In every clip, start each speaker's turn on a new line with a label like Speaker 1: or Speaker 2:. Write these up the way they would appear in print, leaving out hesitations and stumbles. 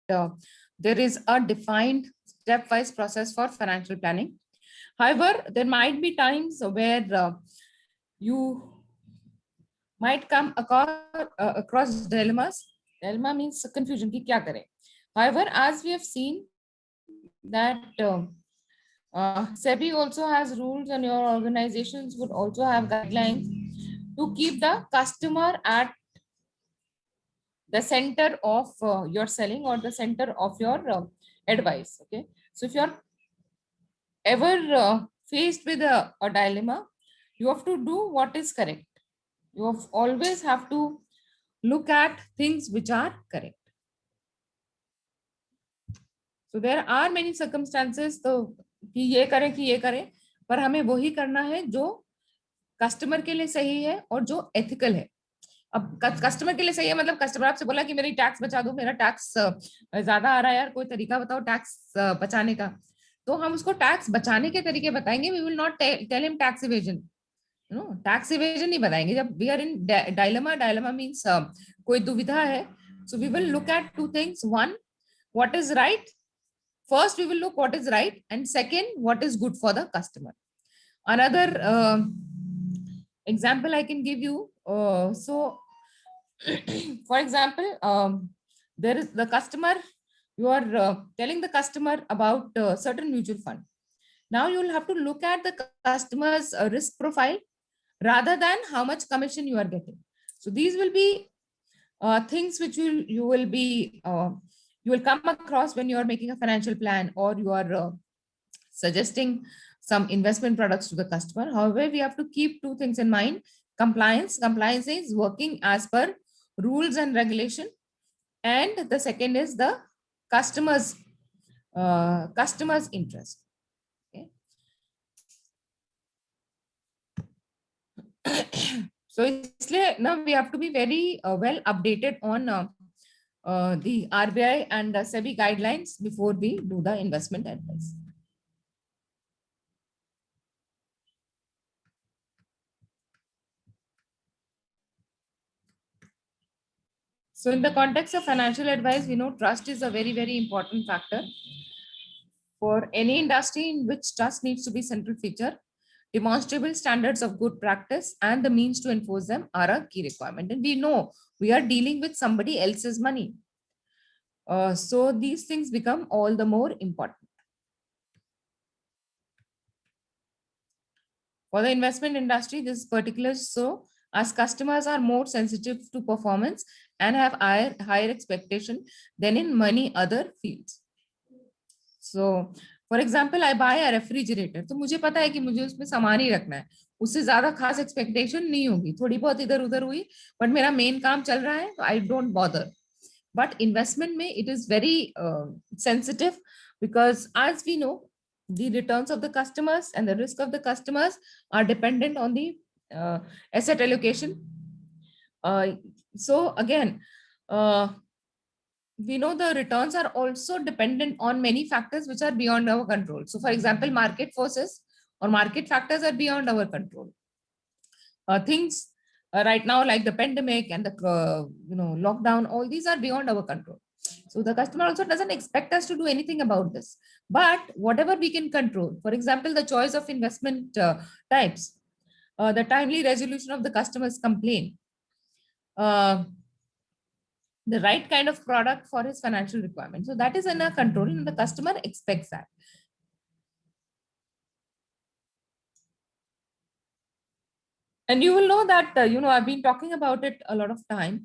Speaker 1: there is a defined stepwise process for financial planning. However, there might be times where you might come across dilemmas. Dilemma means confusion ki kya kare. However, as we have seen that SEBI also has rules, and your organizations would also have guidelines to keep the customer at the center of your selling or the center of your advice. Okay, so if you're ever faced with a dilemma, you have to do what is correct. You always have to look at things which are correct. So there are many circumstances तो कि ये करें पर हमें वही करना है जो कस्टमर के लिए सही है और जो एथिकल है. अब कस्टमर के लिए सही है मतलब कस्टमर आपसे बोला कि मेरी टैक्स बचा दो, मेरा टैक्स ज्यादा आ रहा है यार, कोई तरीका बताओ टैक्स बचाने का. तो हम उसको टैक्स बचाने के तरीके बताएंगे. We will not tell him tax evasion. No, tax evasion नहीं बताएंगे. जब we are in dilemma, dilemma means कोई दुविधा है. So we will look at two things. One, what is right. First we will look what is right, and second, what is good for the customer. Another example I can give you. So for example, there is the customer. You are telling the customer about certain mutual fund. Now you will have to look at the customer's risk profile rather than how much commission you are getting. So these will be things which you will come across when you are making a financial plan or you are suggesting some investment products to the customer. However, we have to keep two things in mind. Compliance is working as per rules and regulation, and the second is the customer's interest. Okay. So now we have to be very well updated on the RBI and SEBI guidelines before we do the investment advice. So in the context of financial advice, we know trust is a very, very important factor. For any industry in which trust needs to be central feature, demonstrable standards of good practice and the means to enforce them are a key requirement. And we know we are dealing with somebody else's money. So these things become all the more important. For the investment industry, this is particular so as customers are more sensitive to performance and have higher expectation than in many other fields. So for example, I buy a refrigerator. तो मुझे पता है कि मुझे उसमें सामान ही रखना है, उससे ज्यादा खास एक्सपेक्टेशन नहीं होगी, थोड़ी बहुत इधर उधर हुई, बट मेरा मेन काम चल रहा है तो I don't bother. But investment में it is very sensitive, because as we know, the returns of the customers and the risk of the customers are dependent on the asset allocation. So again, we know the returns are also dependent on many factors which are beyond our control. So for example, market forces or market factors are beyond our control. Things right now like the pandemic and the lockdown, all these are beyond our control. So the customer also doesn't expect us to do anything about this. But whatever we can control, for example, the choice of investment types, the timely resolution of the customer's complaint, the right kind of product for his financial requirement. So that is in our control and the customer expects that. And you will know that, I've been talking about it a lot of time,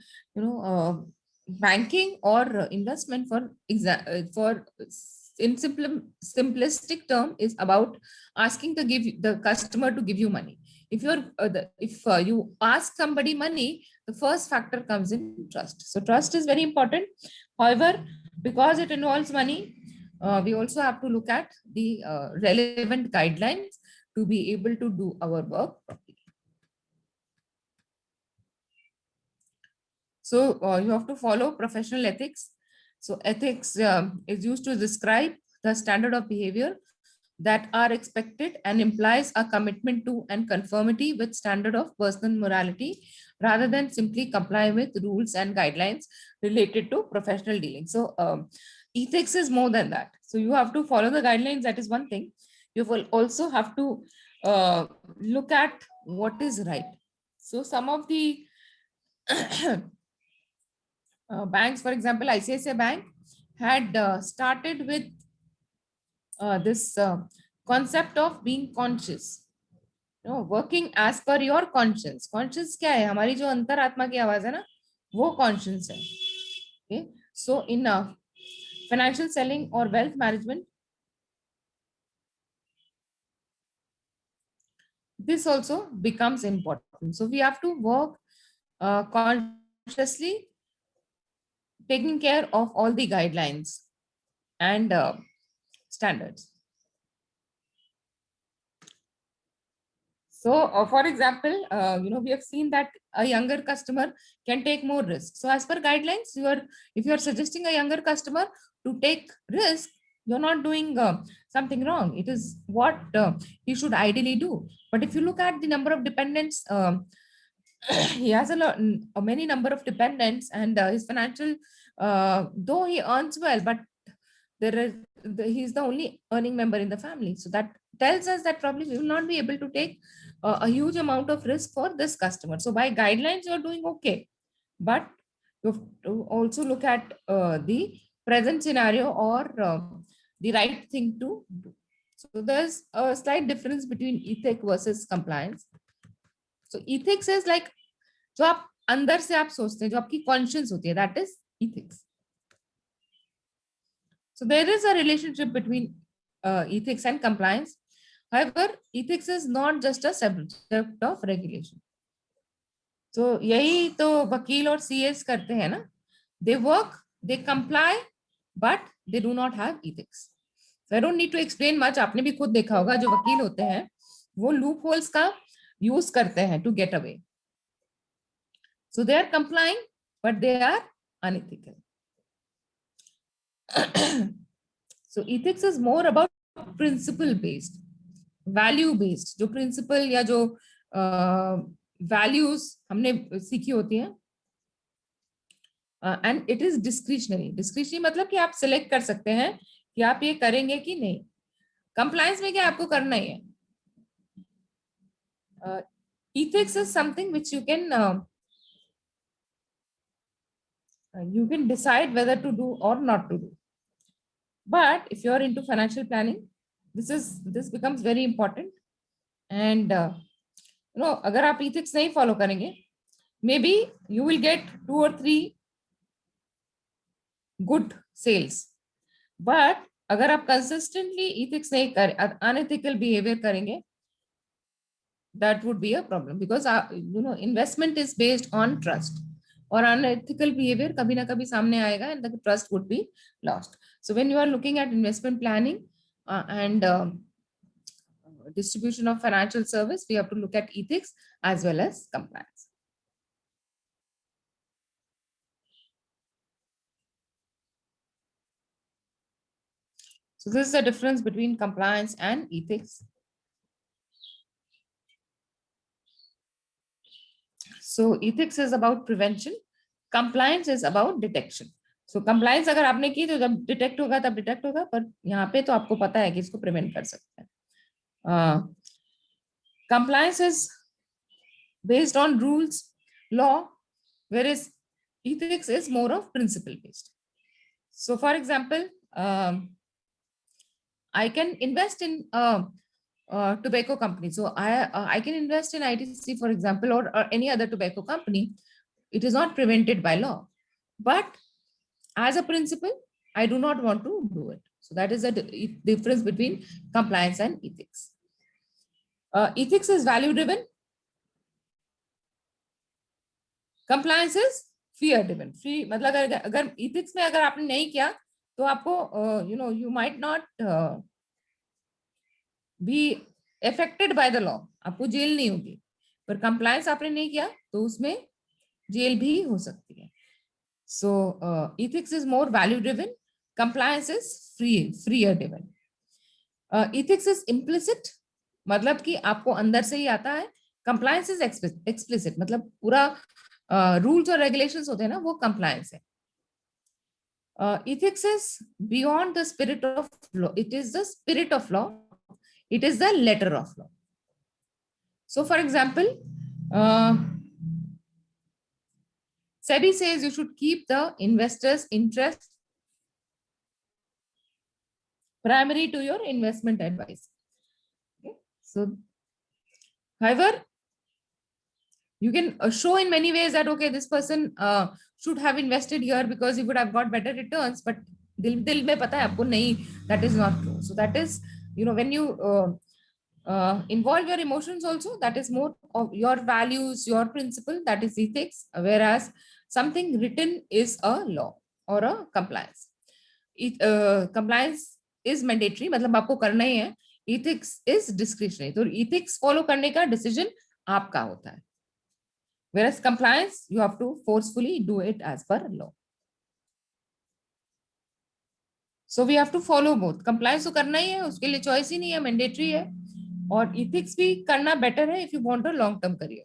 Speaker 1: banking or investment in simplistic term is about asking the customer to give you money. If you ask somebody money, the first factor comes in trust. So trust is very important. However, because it involves money, we also have to look at the relevant guidelines to be able to do our work properly. So you have to follow professional ethics. So ethics is used to describe the standard of behavior that are expected and implies a commitment to and conformity with standard of personal morality, rather than simply comply with rules and guidelines related to professional dealing. So ethics is more than that. So you have to follow the guidelines, that is one thing. You will also have to look at what is right. So some of the banks, for example, ICICI Bank had started with this concept of being conscious, working as per your conscience. Conscience क्या है? हमारी जो अंतरात्मा की आवाज है ना, वो conscience है. Okay, so in financial selling or wealth management, this also becomes important. So we have to work consciously, taking care of all the guidelines and standards. So, for example, we have seen that a younger customer can take more risk. So, as per guidelines, if you are suggesting a younger customer to take risk, you're not doing something wrong. It is what he should ideally do. But if you look at the number of dependents, he has a many number of dependents, and his financial, though he earns well, but he's the only earning member in the family. So that tells us that probably we will not be able to take a huge amount of risk for this customer. So by guidelines, you're doing okay, but you have to also look at the present scenario or the right thing to do. So there's a slight difference between ethic versus compliance. So ethics is like जो आप अंदर से आप सोचते हैं, जो आपकी conscious होती है, that is ethics. So there is a relationship between ethics and compliance. However, ethics is not just a subject of regulation. So यही तो वकील और सीएस करते हैं ना. They work, they comply, but they do not have ethics. So I don't need to explain much. आपने भी खुद देखा होगा, जो वकील होते हैं वो लूप होल्स का यूज करते हैं to get away. So they are complying, but they are unethical. So ethics is more about principle based, value based. जो principle या जो values हमने सीखी होती हैं, and it is discretionary. Discretionary मतलब कि आप select कर सकते हैं कि आप ये करेंगे कि नहीं. Compliance में क्या आपको करना ही है. Ethics is something which you can decide whether to do or not to do. But if you are into financial planning, this becomes very important. And अगर आप ethics नहीं follow करेंगे, maybe you will get 2 or 3 good sales. But अगर आप consistently ethics नहीं कर, unethical behavior करेंगे, that would be a problem, because investment is based on trust. और unethical behavior कभी ना कभी सामने आएगा, and the trust would be lost. So when you are looking at investment planning and distribution of financial service, we have to look at ethics as well as compliance. So this is the difference between compliance and ethics. So ethics is about prevention, compliance is about detection. So compliance अगर आपने की तो जब detect होगा तब detect होगा, पर यहाँ पे तो आपको पता है कि इसको प्रिवेंट कर सकते हैं. Compliance is based on rules, law, whereas ethics is more of principle based. So for example, I can invest in tobacco company. So I can invest in ITC, for example, or any other tobacco company. It is not prevented by law, but as a principle, I do not want to do it. So that is the difference between compliance and ethics. Ethics is value driven. Compliance is fear driven. Free मतलब अगर ethics में अगर आपने नहीं किया तो आपको you might not be affected by the law. आपको जेल नहीं होगी. पर compliance आपने नहीं किया तो उसमें जेल भी हो सकती है. So ethics is more value driven. Compliance is freer driven. Ethics is implicit, मतलब कि आपको अंदर से ही आता है, कंप्लायंस इज एक्सप्लिसिट, मतलब पूरा रूल्स और रेगुलेशंस होते हैं ना, वो कंप्लायंस है. Ethics is beyond the spirit of law. It is the spirit of law. It is the letter of law. So, for example, uh, SEBI says you should keep the investor's interest primary to your investment advice. Okay? So, however, you can show in many ways that okay, this person should have invested here because he would have got better returns, but dil mein pata hai aapko nahi, that is not true. So that is, when you involve your emotions also, that is more of your values, your principle, that is ethics, whereas something written is a law or a compliance. Compliance is mandatory, मतलब आपको करना ही है. ethics is discretionary, तो ethics follow करने का decision आपका होता है. Whereas compliance, you have to forcefully do it as per law. So we have to follow both. Compliance तो करना ही है, उसके लिए choice ही नहीं है, mandatory है. और ethics भी करना better है if you want a long term career.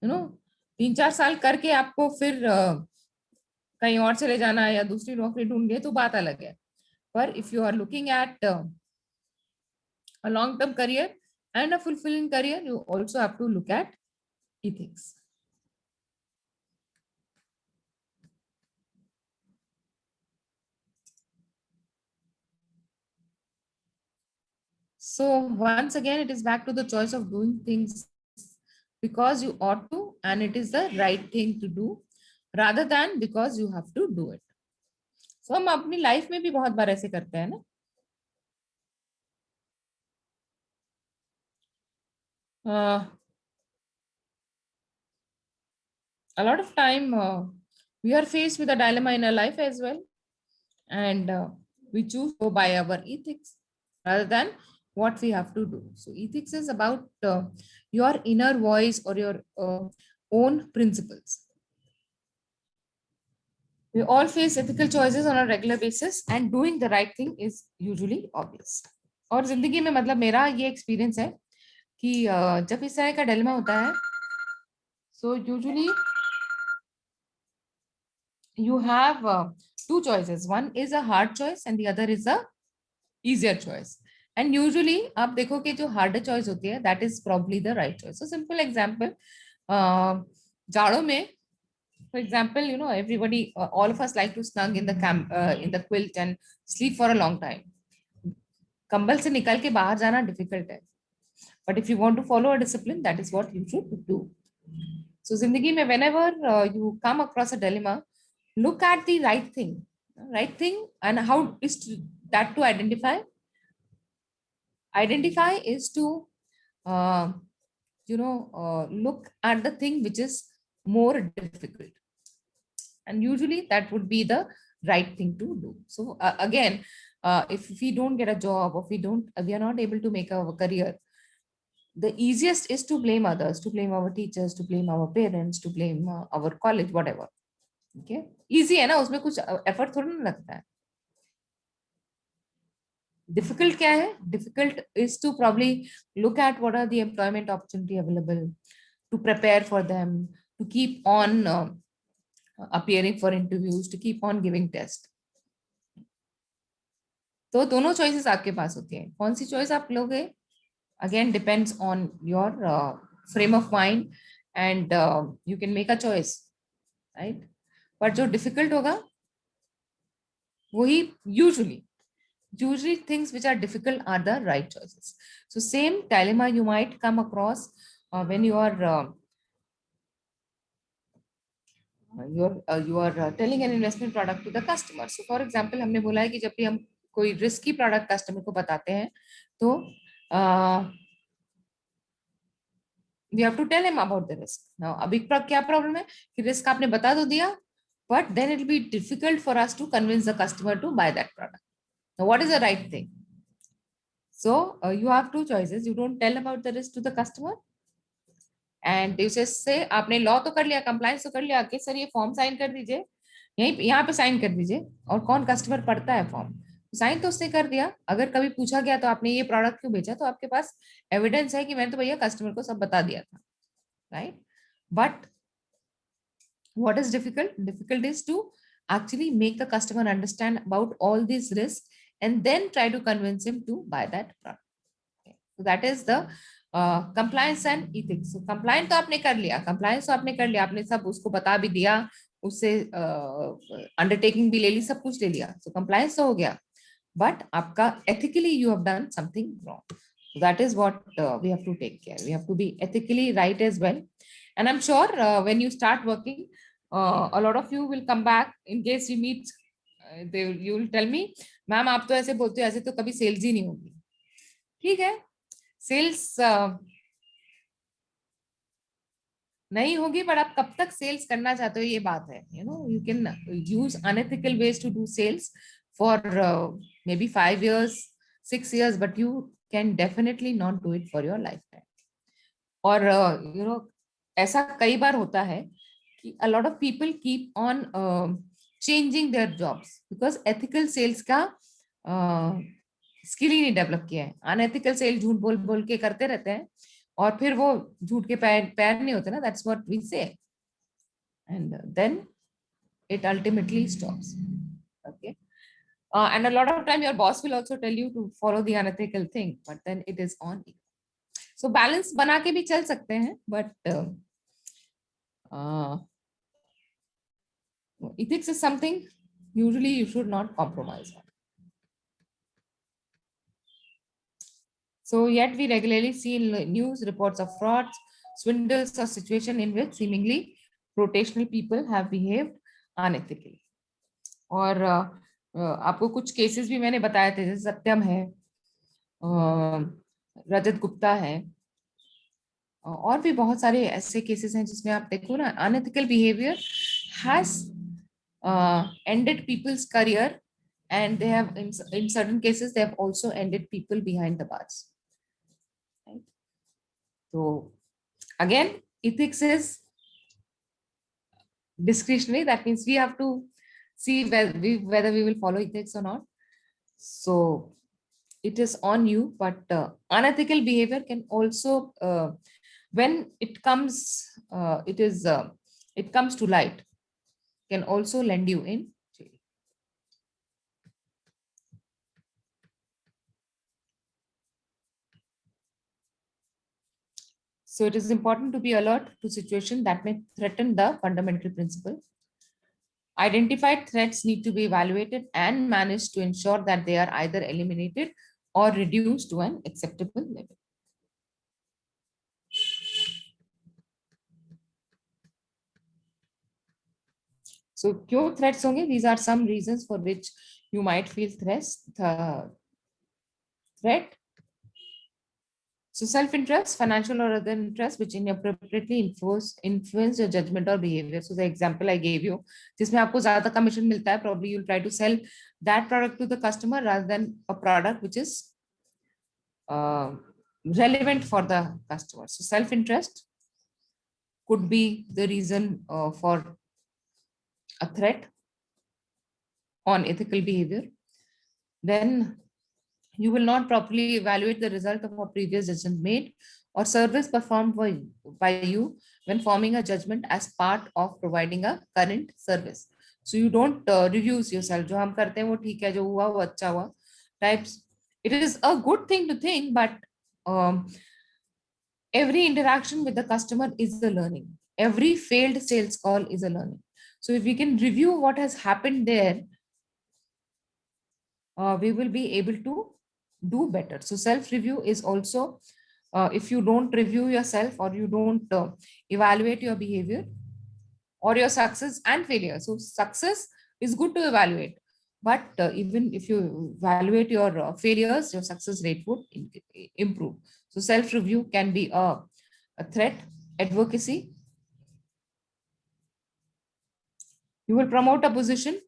Speaker 1: 3-4 साल करके आपको फिर कहीं और चले जाना है या दूसरी नौकरी ढूंढनी है तो बात अलग है. पर if you are looking at a long term career and a fulfilling career, you also have to look at ethics. So once again, it is back to the choice of doing things because you ought to and it is the right thing to do rather than because you have to do it. So हम अपनी life में भी बहुत बार ऐसे करते हैं ना. A lot of time we are faced with a dilemma in our life as well, and we choose to go by our ethics rather than what we have to do. So ethics is about your inner voice or your own principles. We all face ethical choices on a regular basis and doing the right thing is usually obvious. और जिंदगी में मतलब मेरा ये experience है कि जब इस तरह का डिलेमा होता है, so usually you have two choices. One is a hard choice and the other is a easier choice. And usually आप देखो कि जो harder choice होती है, that is probably the right choice. So simple example, जाड़ों में, for example, everybody, all of us like to snug in the in the quilt and sleep for a long time. कंबल से निकल के बाहर जाना difficult है. But if you want to follow a discipline, that is what you should do. So जिंदगी में whenever you come across a dilemma, look at the right thing, and how is that to identify? Identify is to look at the thing which is more difficult, and usually that would be the right thing to do. So again, if we don't get a job or we are not able to make our career, the easiest is to blame others, to blame our teachers, to blame our parents, to blame our college, whatever. Okay, easy है ना, उसमें कुछ effort थोड़ा ना लगता है. Difficult क्या है? Difficult is to probably look at what are the employment opportunity available, to prepare for them, to keep on appearing for interviews, to keep on giving test. तो दोनों choices आपके पास होती हैं. कौन सी choice आप लोगे? Again depends on your frame of mind, and you can make a choice, right? But जो difficult होगा वही usually things which are difficult are the right choices. So same dilemma you might come across when you are telling an investment product to the customer. So for example, हमने बोला है कि जब भी हम कोई risky product customer को बताते हैं तो we have to tell him about the risk. Now अभी क्या problem है कि risk आपने बता तो दिया, but then it will be difficult for us to convince the customer to buy that product. Now what is the right thing? So you have two choices. You don't tell about the risk to the customer, and you just say आपने law तो कर लिया, compliance तो कर लिया कि sir ये form sign कर दीजिए, यहाँ पे साइन कर दीजिए. और कौन कस्टमर पढ़ता है फॉर्म? साइन तो उसने कर दिया. अगर कभी पूछा गया तो आपने ये प्रोडक्ट क्यों बेचा, तो आपके पास एविडेंस है कि मैंने तो भैया कस्टमर को सब बता दिया था. right? But what is difficult? Difficult is to actually make the customer understand about all these risks and then try to convince him to buy that product. Okay. So that is the compliance and ethics. So compliant तो आपने कर लिया, compliance तो आपने कर लिया, आपने सब उसको बता भी दिया, उससे अंडरटेकिंग भी ले ली, सब कुछ ले लिया, so compliance तो हो गया, but आपका ethically you have done something wrong. So that is what we have to take care. We have to be ethically right as well. And I'm sure when you start working, a lot of you will come back in case we meet. You will tell me, ma'am आप तो ऐसे बोलते हो, ऐसे तो कभी sales ही नहीं होगी. ठीक है, सेल्स नहीं होगी, पर आप कब तक सेल्स करना चाहते हो ये बात है. You can use unethical ways to do sales for maybe 5 years, 6 years, but you can definitely not do it for your lifetime. और ऐसा कई बार होता है कि a lot of people keep on changing their jobs because ethical sales का skill ही नहीं develop किया है. अनएथिकल सेल झूठ बोल बोल के करते रहते हैं और फिर वो झूठ के पैर पैर नहीं होते ना. That's what we say. And then it ultimately stops. Okay. And a lot of time your boss will also tell you to follow the unethical thing, but then it is on you. So balance बना के भी चल सकते हैं, but ethics is something usually you should not compromise on. So yet we regularly see news reports of frauds, swindles, or situation in which seemingly rotational people have behaved unethically. और आपको कुछ cases भी मैंने बताए थे, जैसे सत्यम है, रजत गुप्ता है, और भी बहुत सारे ऐसे केसेस हैं जिसमें आप देखो ना, unethical behaviour has ended people's career, and they have in certain cases they have also ended people behind the bars. Right? So again, ethics is discretionary. That means we have to see whether we will follow ethics or not. So it is on you, but unethical behavior can also when it comes it comes to light, can also land you in jail. So it is important to be alert to situations that may threaten the fundamental principle. Identified threats need to be evaluated and managed to ensure that they are either eliminated or reduced to an acceptable level. So क्यों threats होंगे? These are some reasons for which you might feel threat. So self-interest, financial or other interest, which inappropriately influence your judgment or behavior. So the example I gave you, जिसमें आपको ज़्यादा commission मिलता है, probably you'll try to sell that product to the customer rather than a product which is relevant for the customer. So self-interest could be the reason for a threat on ethical behavior. Then you will not properly evaluate the result of a previous judgment made or service performed by you when forming a judgment as part of providing a current service. So you don't reduce yourself. जो हम करते हैं वो ठीक है, जो हुआ वो अच्छा हुआ types. It is a good thing to think, but every interaction with the customer is a learning. Every failed sales call is a learning. So if we can review what has happened there, we will be able to do better. So self-review is also, if you don't review yourself or you don't evaluate your behavior or your success and failure. So success is good to evaluate, but even if you evaluate your failures, your success rate would improve. So self-review can be a threat. Advocacy. You will promote a position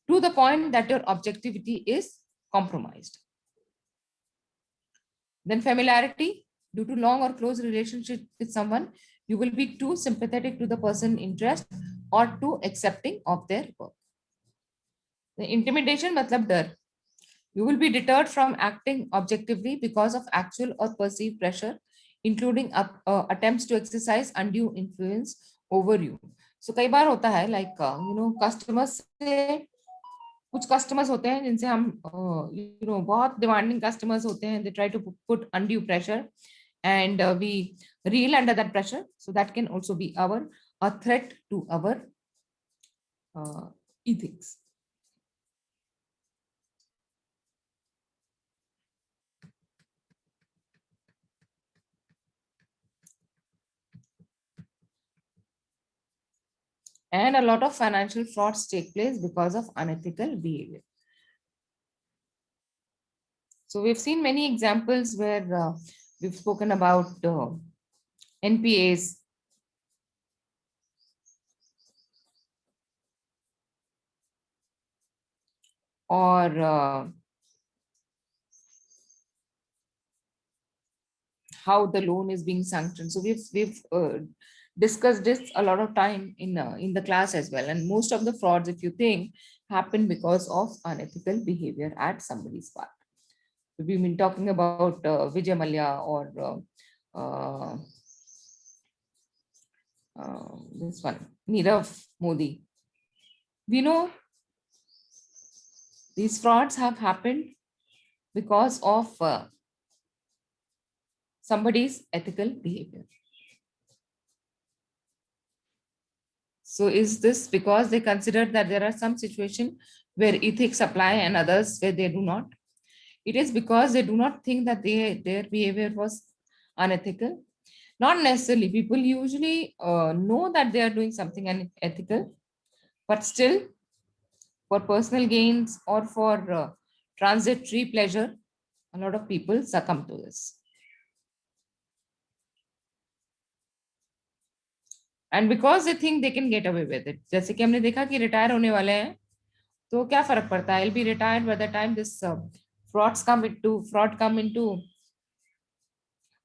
Speaker 1: to the point that your objectivity is compromised. Then familiarity, due to long or close relationship with someone, you will be too sympathetic to the person's interest or too accepting of their work. The intimidation, matlab dar. You will be deterred from acting objectively because of actual or perceived pressure, including attempts to exercise undue influence over you. So कई बार होता है like customers से, कुछ customers होते हैं जिनसे हम बहुत demanding customers होते हैं, they try to put undue pressure and we reel under that pressure. So that can also be a threat to our ethics. And a lot of financial frauds take place because of unethical behavior. So we've seen many examples where we've spoken about NPAs, or how the loan is being sanctioned. So we've discussed this a lot of time in the class as well. And most of the frauds, if you think, happen because of unethical behavior at somebody's part. So we've been talking about Vijay Mallya or this one, Nirav Modi. We know these frauds have happened because of somebody's ethical behavior. So is this because they consider that there are some situations where ethics apply and others where they do not? It is because they do not think that their behavior was unethical. Not necessarily. People usually know that they are doing something unethical, but still, for personal gains or for transitory pleasure, a lot of people succumb to this. And because they think they can get away with it. जैसे कि हमने देखा कि retire होने वाले हैं, तो क्या फर्क पड़ता है? I'll be retired by the time this fraud come into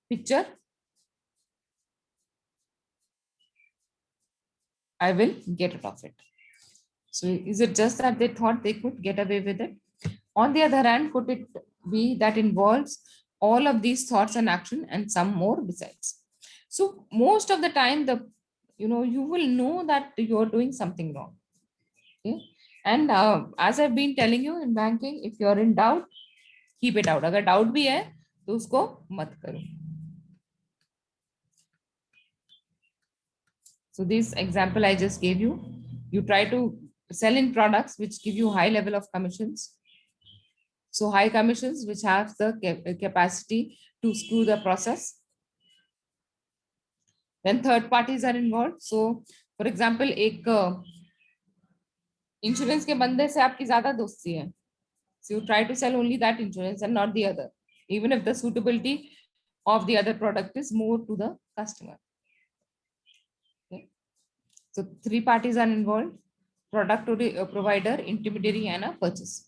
Speaker 1: picture. I will get rid of it. So is it just that they thought they could get away with it? On the other hand, could it be that involves all of these thoughts and action and some more besides? So most of the time, you will know that you're doing something wrong. Okay? And as I've been telling you in banking, if you're in doubt, keep it out. अगर doubt भी है, तो उसको मत करो. So this example I just gave you, you try to sell in products which give you high level of commissions. So high commissions which have the capacity to screw the process. Then third parties are involved. So for example, एक insurance के बंदे से आपकी ज्यादा दोस्ती है. So you try to sell only that insurance and not the other, even if the suitability of the other product is more to the customer. Okay. So three parties are involved: product provider, intermediary, and a purchaser.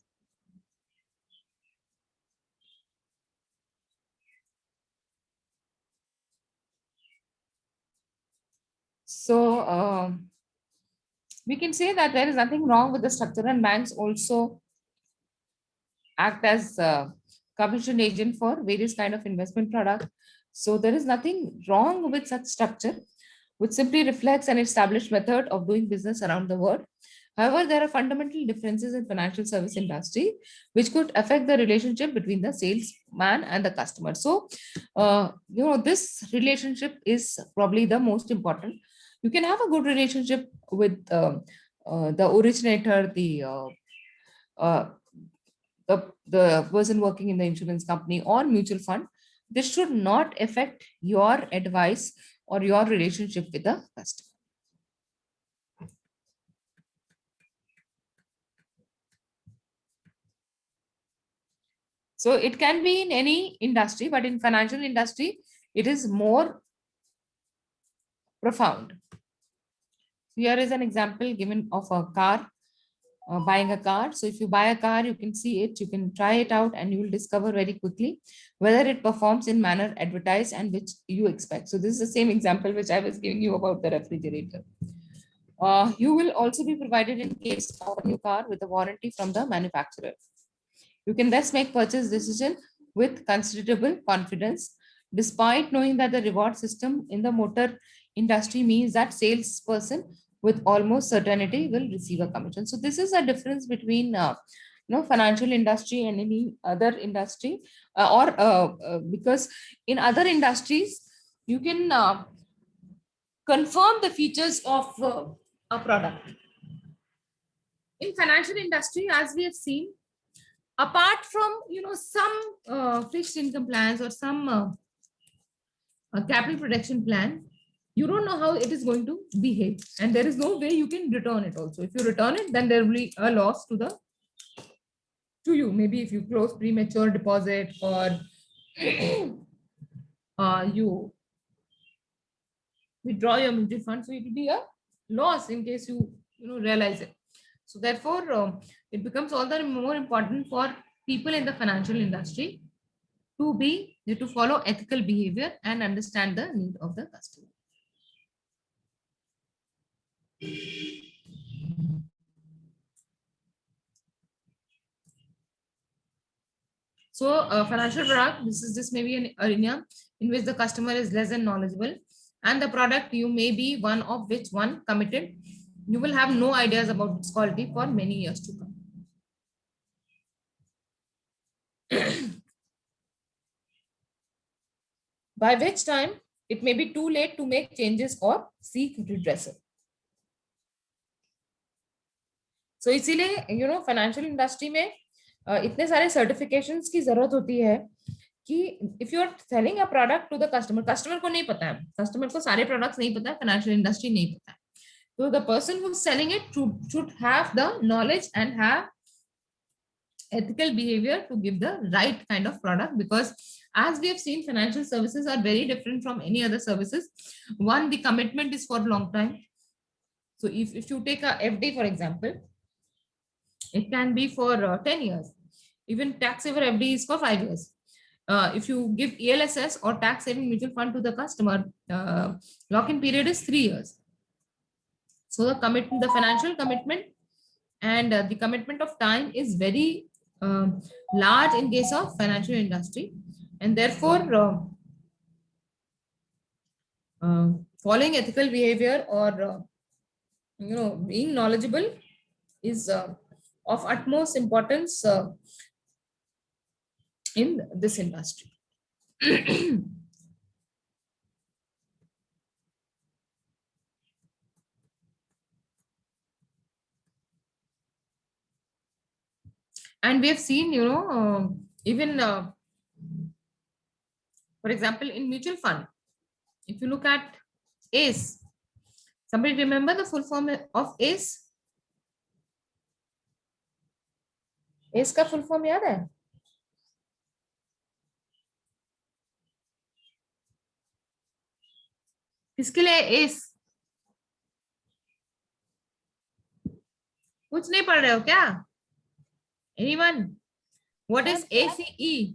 Speaker 1: So we can say that there is nothing wrong with the structure, and banks also act as a commission agent for various kind of investment product. So there is nothing wrong with such structure, which simply reflects an established method of doing business around the world. However, there are fundamental differences in financial service industry, which could affect the relationship between the salesman and the customer. So, this relationship is probably the most important. You can have a good relationship with the originator, uh, the person working in the insurance company or mutual fund. This should not affect your advice or your relationship with the customer. So it can be in any industry, but in financial industry, it is more profound. Here is an example given of a car, buying a car. So if you buy a car, you can see it, you can try it out, and you will discover very quickly whether it performs in manner advertised and which you expect. So this is the same example which I was giving you about the refrigerator. You will also be provided in case of a new car with a warranty from the manufacturer. You can thus make purchase decision with considerable confidence. despite knowing that the reward system in the motor industry means that salesperson with almost certainty will receive a commission. So this is a difference between financial industry and any other industry, because in other industries you can confirm the features of a product. In financial industry, as we have seen, apart from some fixed income plans or some capital protection plan, you don't know how it is going to behave, and there is no way you can return it also. If you return it, then there will be a loss to you. Maybe if you close premature deposit, or you withdraw your mutual fund, so it will be a loss in case you realize it. So therefore, it becomes all the more important for people in the financial industry to follow ethical behavior and understand the need of the customer. So financial product, this may be an arena in which the customer is less than knowledgeable, and the product you may be one of which one committed, you will have no ideas about its quality for many years to come. By which time it may be too late to make changes or seek redressal. So इसीलिए financial industry में इतने सारे certifications की जरूरत होती है कि if you are selling a product to the customer को नहीं पता है, कस्टमर को सारे प्रोडक्ट्स नहीं पता है, फाइनेंशियल इंडस्ट्री नहीं पता है, तो the person who is selling it should have the knowledge and have ethical behavior to give the right kind of product, because as we have seen, financial services are very different from any other services. One, the commitment is for long time. So if you take a FD, for example, it can be for 10 years. Even tax saver FD is for 5 years. If you give ELSS or tax saving mutual fund to the customer, lock-in period is 3 years. So the financial commitment and the commitment of time is very large in case of financial industry, and therefore following ethical behavior or being knowledgeable is of utmost importance in this industry. And we have seen, even for example, in mutual fund, if you look at ACE, somebody remember the full form of ACE? ACE का full form याद है? किसके लिए ACE? कुछ नहीं पढ़ रहे हो क्या? Anyone? What is ACE?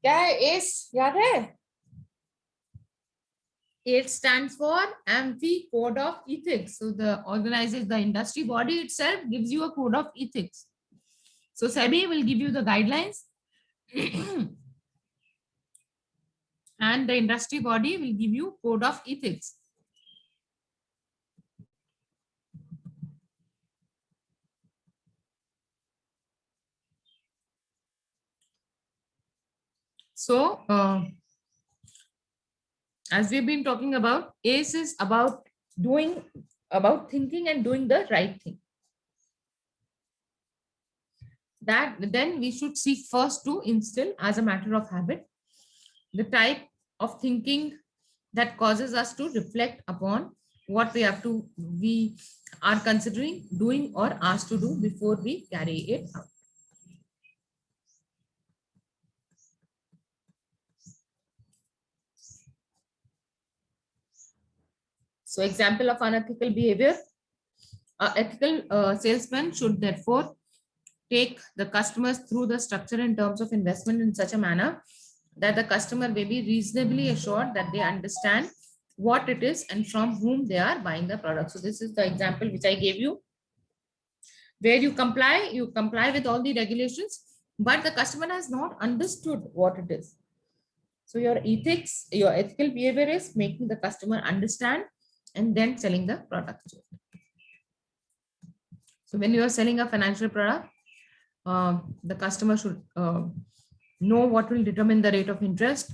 Speaker 1: क्या है ACE? याद है? It stands for AMFI Code of Ethics. So the industry body itself gives you a code of ethics. So SEBI will give you the guidelines and the industry body will give you code of ethics. So as we've been talking about, ACE is about thinking and doing the right thing. That then we should seek first to instill as a matter of habit the type of thinking that causes us to reflect upon what we are considering doing or asked to do before we carry it out. So example of unethical behavior, ethical salesman should therefore take the customers through the structure in terms of investment in such a manner that the customer may be reasonably assured that they understand what it is and from whom they are buying the product. So this is the example which I gave you, where you comply with all the regulations, but the customer has not understood what it is. So your ethics, your ethical behavior is making the customer understand and then selling the product. So when you are selling a financial product, the customer should know what will determine the rate of interest,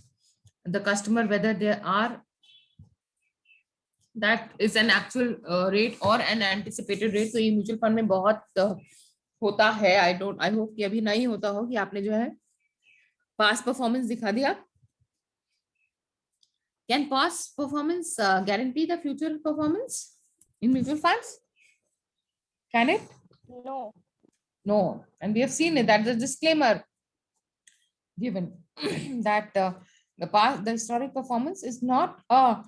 Speaker 1: the customer whether they are that is an actual rate or an anticipated rate. तो ये mutual fund में बहुत होता है. I hope कि अभी नहीं होता हो कि आपने जो है past performance दिखा दिया. Can past performance guarantee the future performance in mutual funds? Can it?
Speaker 2: No.
Speaker 1: No. And we have seen it. That's a disclaimer given that the historic performance is not a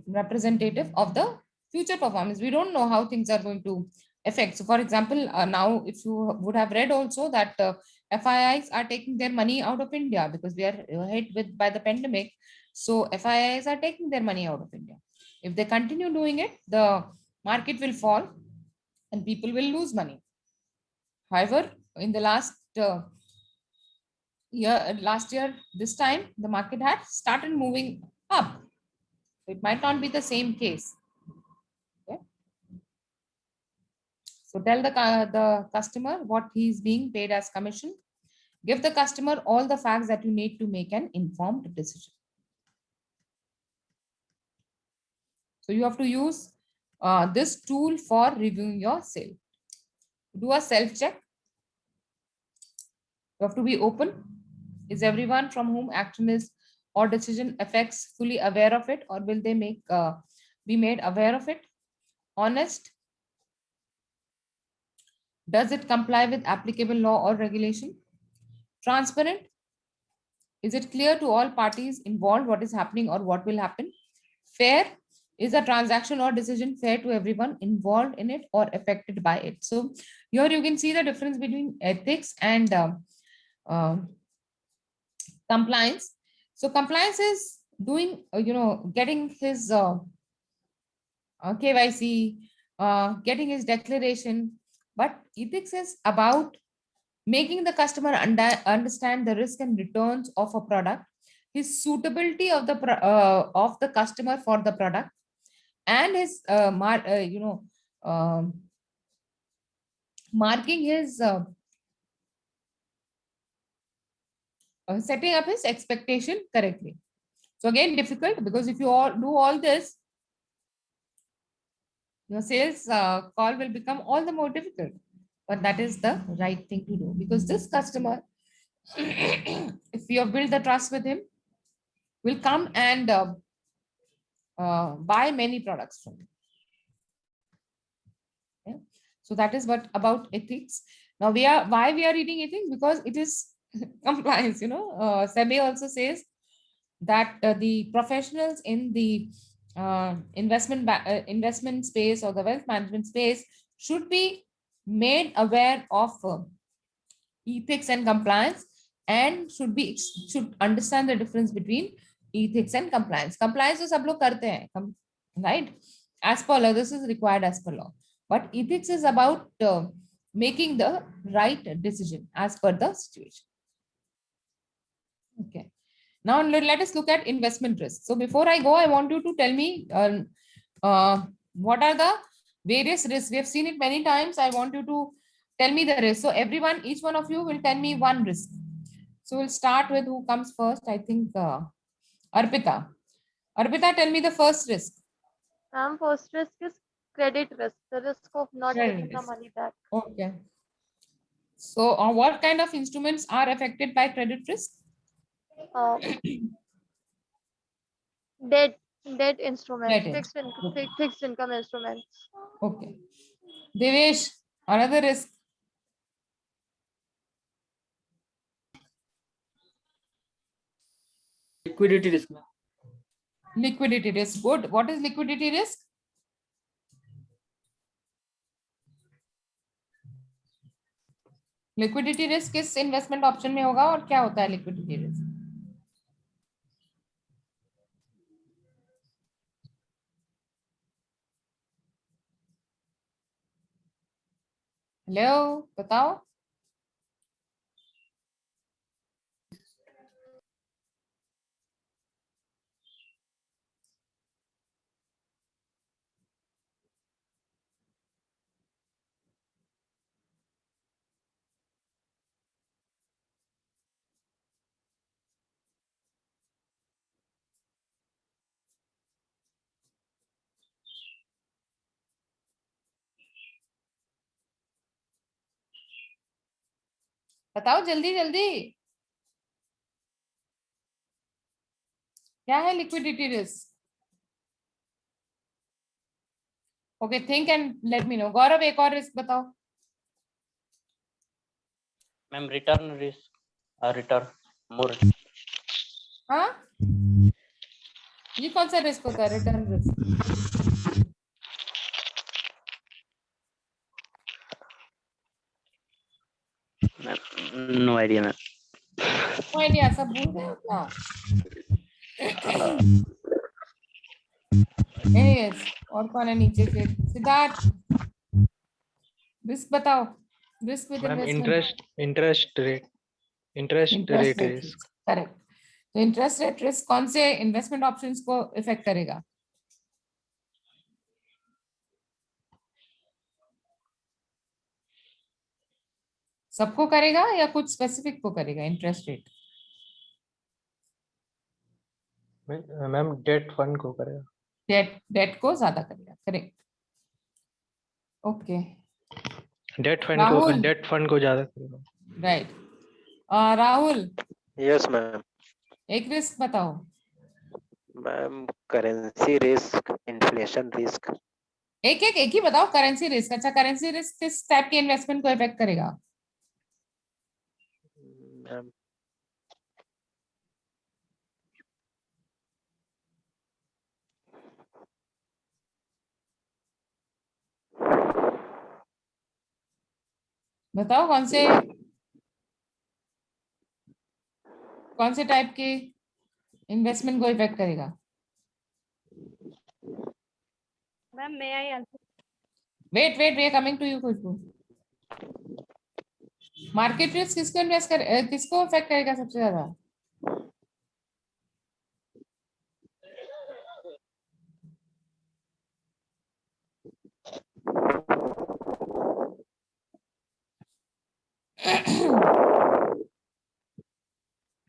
Speaker 1: representative of the future performance. We don't know how things are going to affect. So, for example, now if you would have read also that FIIs are taking their money out of India because we are hit by the pandemic. So FIIs are taking their money out of India. If they continue doing it, the market will fall and people will lose money. However, in the last year, this time the market had started moving up. It might not be the same case. Okay. So tell the customer what he is being paid as commission. Give the customer all the facts that you need to make an informed decision. So you have to use this tool for reviewing your sale. Do a self-check. You have to be open. Is everyone from whom action is or decision affects fully aware of it, or will they be made aware of it? Honest. Does it comply with applicable law or regulation? Transparent. Is it clear to all parties involved what is happening or what will happen? Fair. Is a transaction or decision fair to everyone involved in it or affected by it? So here you can see the difference between ethics and compliance. So compliance is doing, getting his KYC, getting his declaration, but ethics is about making the customer understand the risk and returns of a product, his suitability of the customer for the product, and his marking his setting up his expectation correctly. So again, difficult, because if you all do all this, your sales call will become all the more difficult. But that is the right thing to do, because this customer, if you have built the trust with him, will come and buy many products from you. Yeah? So that is what about ethics. Now why we are reading ethics, because it is compliance. SEBI also says that the professionals in the investment space or the wealth management space should be made aware of ethics and compliance, and should understand the difference between ethics and compliance. Compliance तो सब लोग करते हैं, right? As per law, this is required as per law. But ethics is about making the right decision as per the situation. Okay. Now let us look at investment risk. So before I go, I want you to tell me what are the various risks. We have seen it many times. I want you to tell me the risk. So each one of you will tell me one risk. So we'll start with who comes first. I think Arpita. Arpita, tell me the first risk.
Speaker 2: First risk is credit risk, the risk of not getting the money back.
Speaker 1: Okay. So what kind of instruments are affected by credit risk?
Speaker 2: Debt instruments, fixed income instruments.
Speaker 1: Okay. Devesh, another risk.
Speaker 3: Liquidity risk.
Speaker 1: Liquidity risk. Good. What is liquidity risk? Liquidity risk किस investment option में होगा और क्या होता है liquidity risk? Hello, बताओ। बताओ जल्दी जल्दी, क्या है liquidity risk? Okay, think and let me know. Gaurav, एक और रिस्क बताओ।
Speaker 3: Ma'am return risk, return more.
Speaker 1: हाँ, ये कौन सा रिस्क होता है return risk?
Speaker 3: No idea ma'am.
Speaker 1: कोई नहीं, सब भूल गए क्या? Anyways, और कौन है नीचे फिर? सिद्धार्थ, रिस्क बताओ। Risk with
Speaker 4: ma'am
Speaker 1: investment.
Speaker 4: Interest rate
Speaker 1: interest rate
Speaker 4: risk.
Speaker 1: Risk, correct. तो इंटरेस्ट रेट रिस्क कौन से इन्वेस्टमेंट ऑप्शंस को इफेक्ट करेगा? सबको करेगा या कुछ स्पेसिफिक को करेगा interest rate?
Speaker 4: Ma'am debt fund को करेगा।
Speaker 1: डेट डेट को ज्यादा करेगा, correct. Okay, Rahul.
Speaker 4: Debt fund को ज्यादा करेगा।
Speaker 1: राइट। Rahul,
Speaker 5: yes ma'am.
Speaker 1: एक रिस्क बताओ।
Speaker 5: Ma'am currency risk, inflation risk.
Speaker 1: एक ही बताओ। करेंसी रिस्क, अच्छा, करेंसी रिस्क किस टाइप के इन्वेस्टमेंट को इफेक्ट करेगा?
Speaker 5: मैम
Speaker 1: बताओ कौन से टाइप के इन्वेस्टमेंट को इफेक्ट करेगा?
Speaker 2: Ma'am may I answer?
Speaker 1: Wait wait, we are coming to you Khushboo. Market risk किसको इफेक्ट करेगा सबसे ज्यादा?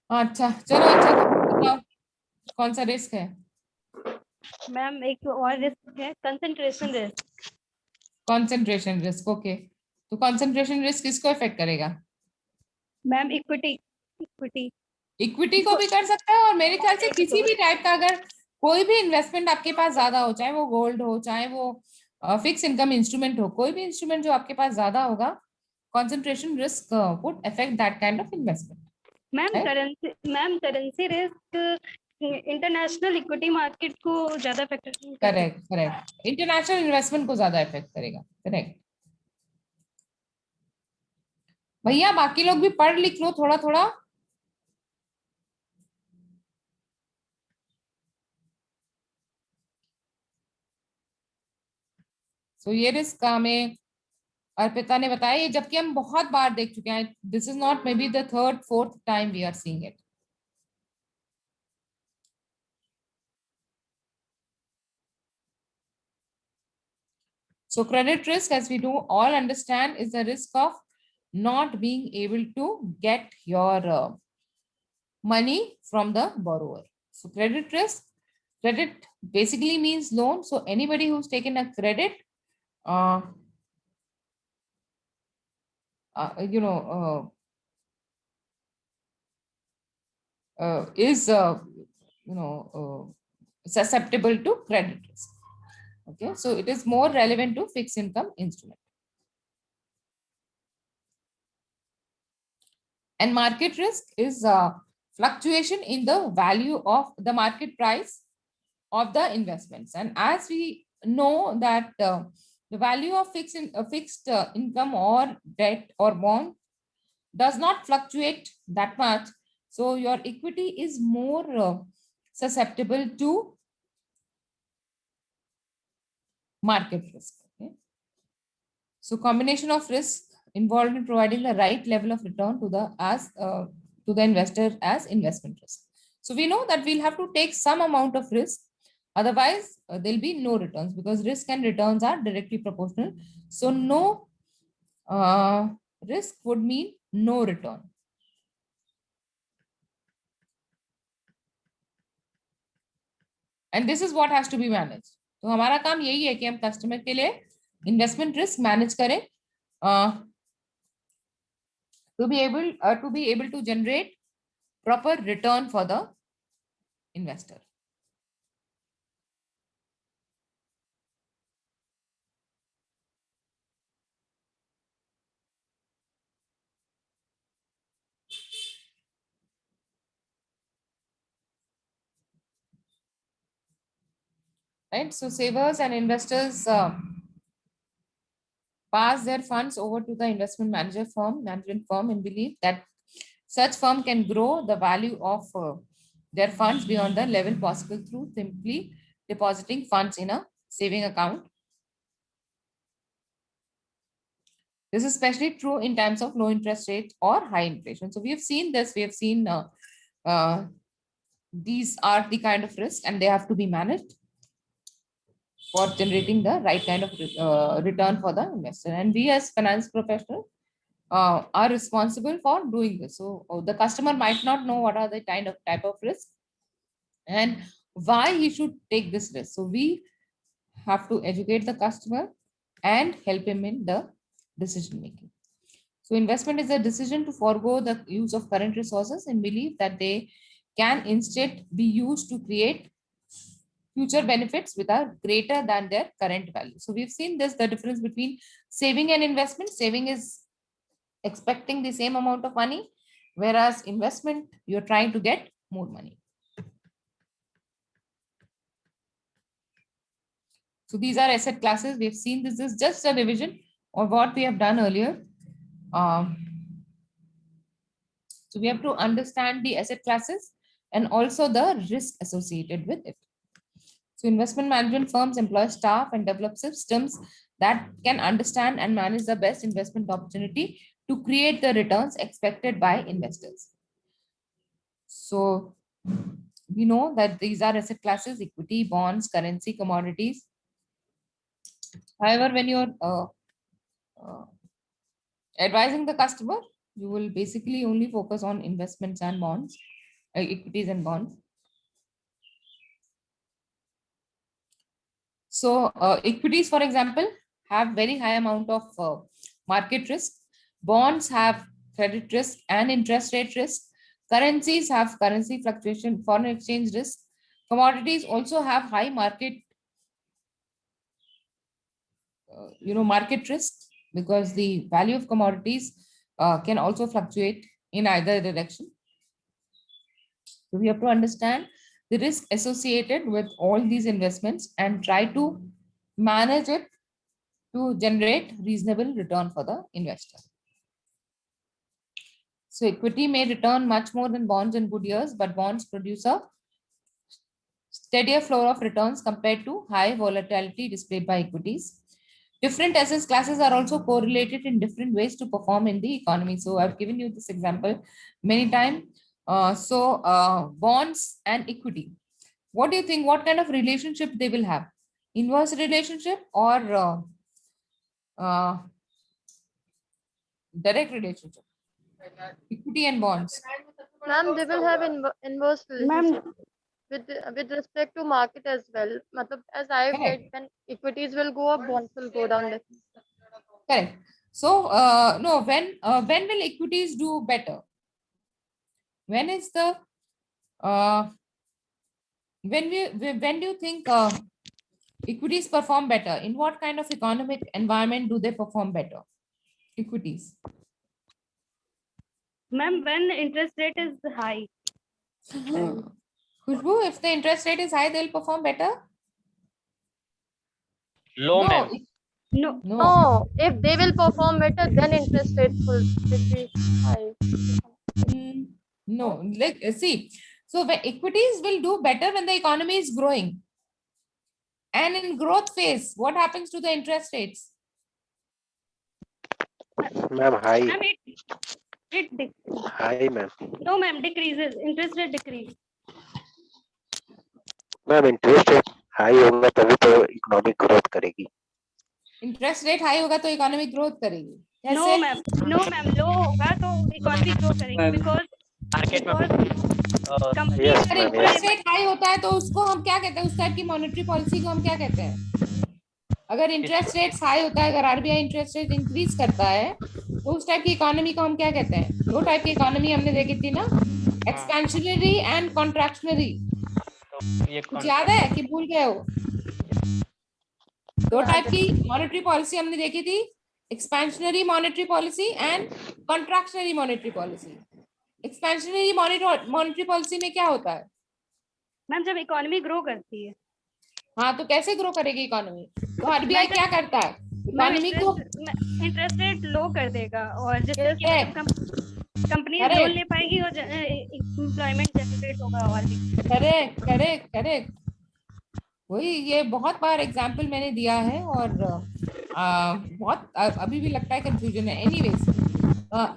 Speaker 1: अच्छा चलो, अच्छा बताओ कौन सा रिस्क है?
Speaker 2: मैम एक और रिस्क है concentration risk.
Speaker 1: Concentration risk, okay. तो कंसंट्रेशन रिस्क किसको इफेक्ट करेगा?
Speaker 2: मैम इक्विटी इक्विटी
Speaker 1: इक्विटी को भी कर सकता है, और मेरे ख्याल से किसी भी टाइप का अगर कोई भी इन्वेस्टमेंट आपके पास ज्यादा हो, चाहे वो गोल्ड हो, चाहे वो फिक्स इनकम इंस्ट्रूमेंट हो, कोई भी इंस्ट्रूमेंट जो आपके पास ज्यादा होगा, concentration risk would affect that kind of investment.
Speaker 2: Ma'am currency risk international equity market को ज्यादा इफेक्ट करता है।
Speaker 1: करेक्ट करेक्ट, इंटरनेशनल इन्वेस्टमेंट को ज्यादा इफेक्ट करेगा, करेक्ट। भैया बाकी लोग भी पढ़ लिख लो थोड़ा थोड़ा। सो ये रिस्क हमें अर्पिता ने बताया, ये जबकि हम बहुत बार देख चुके हैं। This is not maybe the third fourth time we are seeing it. So credit risk, as we do all understand, is the risk of not being able to get your money from the borrower. So credit risk, credit basically means loan. So anybody who's taken a credit, uh, you know, is susceptible to credit risk. Okay, so it is more relevant to fixed income instrument. And market risk is fluctuation in the value of the market price of the investments. And as we know that the value of fixed income or debt or bond does not fluctuate that much. So your equity is more susceptible to market risk. Okay? So combination of risk involved in providing the right level of return to the investor as investment risk. So we know that we'll have to take some amount of risk. Otherwise, there'll be no returns because risk and returns are directly proportional. So no risk would mean no return. And this is what has to be managed. तो हमारा काम यही है कि हम customer के लिए investment risk manage करें to be able to generate proper return for the investor. Right, so savers and investors pass their funds over to the investment management firm, and believe that such firm can grow the value of their funds beyond the level possible through simply depositing funds in a saving account. This is especially true in times of low interest rate or high inflation. So we have seen this. We have seen these are the kind of risk, and they have to be managed for generating the right kind of return for the investor. And we as finance professionals are responsible for doing this. So the customer might not know what are the type of risk and why he should take this risk. So we have to educate the customer and help him in the decision making. So investment is a decision to forego the use of current resources and believe that they can instead be used to create future benefits which are greater than their current value. So we've seen this, the difference between saving and investment. Saving is expecting the same amount of money, whereas investment, you're trying to get more money. So these are asset classes. We've seen this is just a revision of what we have done earlier. So we have to understand the asset classes and also the risk associated with it. So investment management firms employ staff and develop systems that can understand and manage the best investment opportunity to create the returns expected by investors. So we know that these are asset classes: equity, bonds, currency, commodities. However, when you're advising the customer, you will basically only focus on investments and bonds, equities and bonds. So equities, for example, have very high amount of market risk. Bonds have credit risk and interest rate risk. Currencies have currency fluctuation, foreign exchange risk. Commodities also have high market, market risk, because the value of commodities can also fluctuate in either direction. So we have to understand the risk associated with all these investments and try to manage it to generate reasonable return for the investor. So equity may return much more than bonds in good years, but bonds produce a steadier flow of returns compared to high volatility displayed by equities. Different asset classes are also correlated in different ways to perform in the economy. So I've given you this example many times. Bonds and equity. What do you think? What kind of relationship they will have? Inverse relationship or direct relationship? Equity and bonds.
Speaker 6: Ma'am, they will have inverse relationship with respect to market as well. As I've read, when equities will go up, bonds will go down.
Speaker 1: Correct. So no, when will equities do better? When is the when do you think equities perform better? In what kind of economic environment do they perform better? Equities.
Speaker 2: Ma'am, when interest rate is high.
Speaker 1: Khushbu, if the interest rate is high, they'll perform better?
Speaker 3: Low,
Speaker 1: No,
Speaker 3: ma'am.
Speaker 2: No.
Speaker 1: No.
Speaker 6: No, if they will perform better, then interest rates will be high.
Speaker 1: Mm, no, like see, so the equities will do better when the economy is growing. And in growth phase, what happens to the interest rates?
Speaker 5: Ma'am, high,
Speaker 2: Ma'am,
Speaker 5: high, ma'am.
Speaker 2: no, ma'am, decreases. Interest rate decrease.
Speaker 5: Ma'am interest rate high होगा तभी तो economic growth करेगी.
Speaker 1: Interest rate high होगा तो economic growth करेगी.
Speaker 2: No,
Speaker 1: कैसे?
Speaker 2: ma'am. No, ma'am. Low होगा तो economy grow करेगी because
Speaker 3: मार्केट में
Speaker 2: companies
Speaker 5: Yes,
Speaker 1: अगर
Speaker 2: will
Speaker 5: ma'am,
Speaker 1: interest
Speaker 5: yes.
Speaker 1: Rate high होता है तो उसको हम क्या कहते हैं, उस टाइप की मॉनेटरी पॉलिसी को हम क्या कहते हैं? अगर इंटरेस्ट रेट हाई होता है, अगर आरबीआई इंटरेस्ट रेट इंक्रीज करता है तो उस टाइप की इकोनॉमी को हम क्या कहते हैं? दो टाइप की इकोनॉमी हमने देखी थी ना, एक्सपेंशनरी एंड कॉन्ट्रैक्शनरी.
Speaker 3: ये
Speaker 1: कुछ याद है कि भूल गए हो? दो टाइप की मॉनेटरी पॉलिसी हमने देखी थी, expansionary monetary policy and contractionary monetary policy. Expansionary monetary policy में क्या होता है?
Speaker 2: मैम जब इकोनॉमी ग्रो करती है.
Speaker 1: हाँ, तो कैसे ग्रो करेगी इकोनॉमी? तो आरबीआई क्या करता है? इकोनॉमी को
Speaker 2: इंटरेस्ट रेट लो कर देगा और जिससे कि कंपनी
Speaker 1: Correct.
Speaker 2: लोन ले पाएगी और एम्प्लॉयमेंट जनरेट होगा और भी.
Speaker 1: Correct correct correct. वही, ये बहुत बार एग्जाम्पल मैंने दिया है और बहुत अभी भी लगता है कंफ्यूजन है. एनीवेज,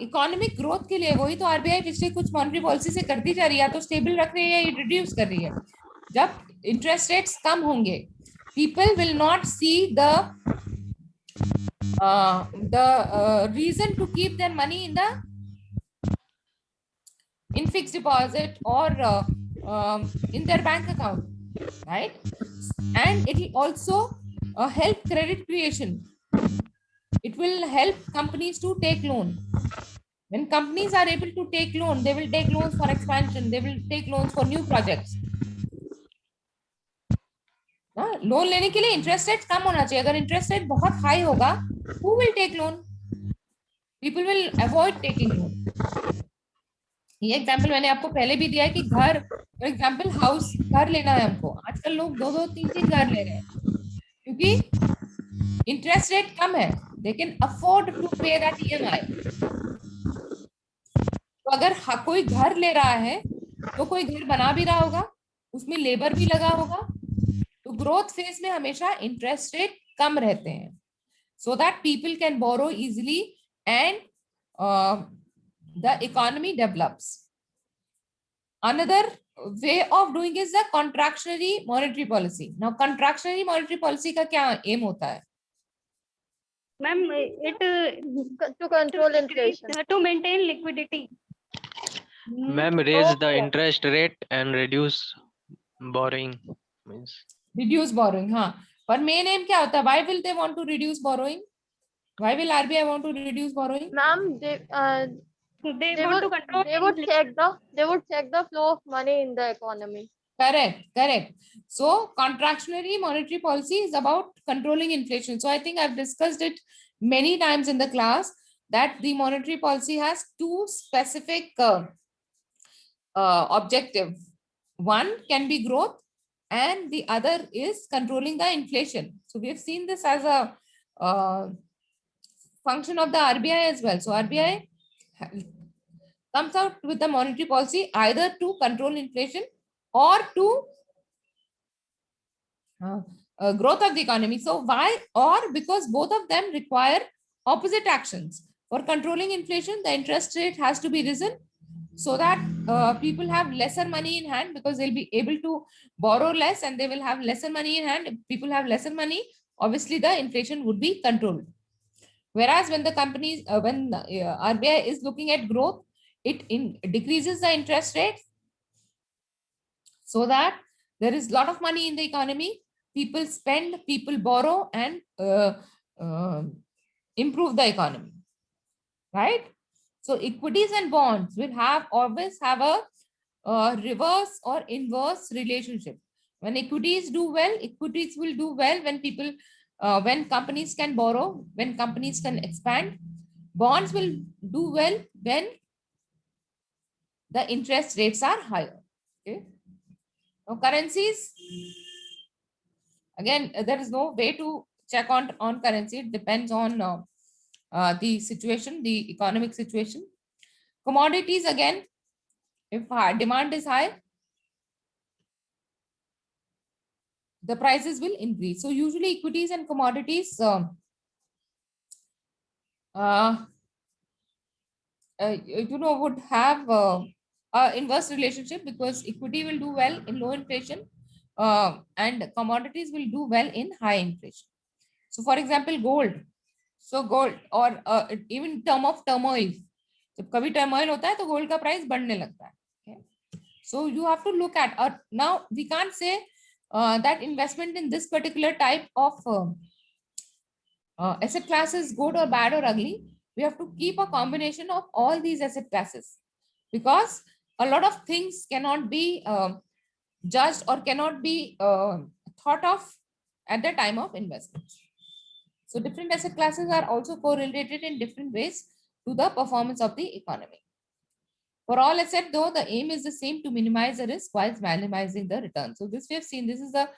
Speaker 1: इकोनॉमिक ग्रोथ के लिए वही तो आरबीआई पिछले कुछ मॉनेटरी पॉलिसी से करती जा रही है, तो स्टेबल रख रही है या रिड्यूस कर रही है. जब इंटरेस्ट रेट्स कम होंगे, people will not see the reason to keep their money in fixed deposit or in their bank account, right? And it will also help credit creation. It will help companies to take loan. When companies are able to take loan, they will take loans for expansion, they will take loans for new projects. Loan लेने के लिए interest rate कम होना चाहिए. अगर interest rate बहुत high होगा, who will take loan? People will avoid taking loan. ये example मैंने आपको पहले भी दिया है कि घर, फॉर एग्जाम्पल हाउस, घर लेना है हमको. आजकल लोग दो दो तीन तीन घर ले रहे हैं क्योंकि इंटरेस्ट रेट कम है. दे कैन अफोर्ड टू पे दैट ईएमआई. तो अगर कोई घर ले रहा है तो कोई घर बना भी रहा होगा, उसमें लेबर भी लगा होगा. तो ग्रोथ फेज में हमेशा इंटरेस्ट रेट कम रहते हैं, so that people can borrow easily and the economy develops. Another way of doing is the contractionary monetary policy. Now contractionary monetary policy का क्या aim होता है?
Speaker 2: Ma'am it
Speaker 6: To control inflation.
Speaker 2: to maintain liquidity.
Speaker 4: Ma'am, raise the interest rate and reduce borrowing. Means
Speaker 1: Reduce borrowing. हाँ, पर main aim क्या होता है? Why will they want to reduce borrowing? Why will RBI want to reduce borrowing?
Speaker 6: Ma'am,
Speaker 2: They want to control.
Speaker 6: they would check the flow of money in the economy.
Speaker 1: Correct, correct. So contractionary monetary policy is about controlling inflation. So I think I've discussed it many times in the class that the monetary policy has two specific objective. One can be growth and the other is controlling the inflation. So we have seen this as a function of the RBI as well. So RBI comes out with the monetary policy either to control inflation or to growth of the economy. So why? Or because both of them require opposite actions. For controlling inflation, the interest rate has to be risen so that people have lesser money in hand, because they'll be able to borrow less and they will have lesser money in hand. If people have lesser money, obviously the inflation would be controlled. Whereas when the companies, when RBI is looking at growth, it decreases the interest rate so that there is a lot of money in the economy. People spend, people borrow, and improve the economy, right? So equities and bonds will always have a reverse or inverse relationship. When equities do well, equities will do well when people, when companies can borrow, when companies can expand. Bonds will do well when the interest rates are higher. Okay. Now currencies, again, there is no way to check on currency. It depends on the situation, the economic situation. Commodities, again, if demand is high, the prices will increase. So usually equities and commodities would have a inverse relationship, because equity will do well in low inflation and commodities will do well in high inflation. So for example, gold. So gold or even term of turmoil. जब कभी turmoil होता है तो gold का price बढ़ने लगता है. Okay? So you have to look at, now we can't say that investment in this particular type of asset class is good or bad or ugly. We have to keep a combination of all these asset classes, because a lot of things cannot be judged or cannot be thought of at the time of investment. So different asset classes are also correlated in different ways to the performance of the economy. For all assets, though, the aim is the same, to minimize the risk while minimizing the return. So this we have seen, this is the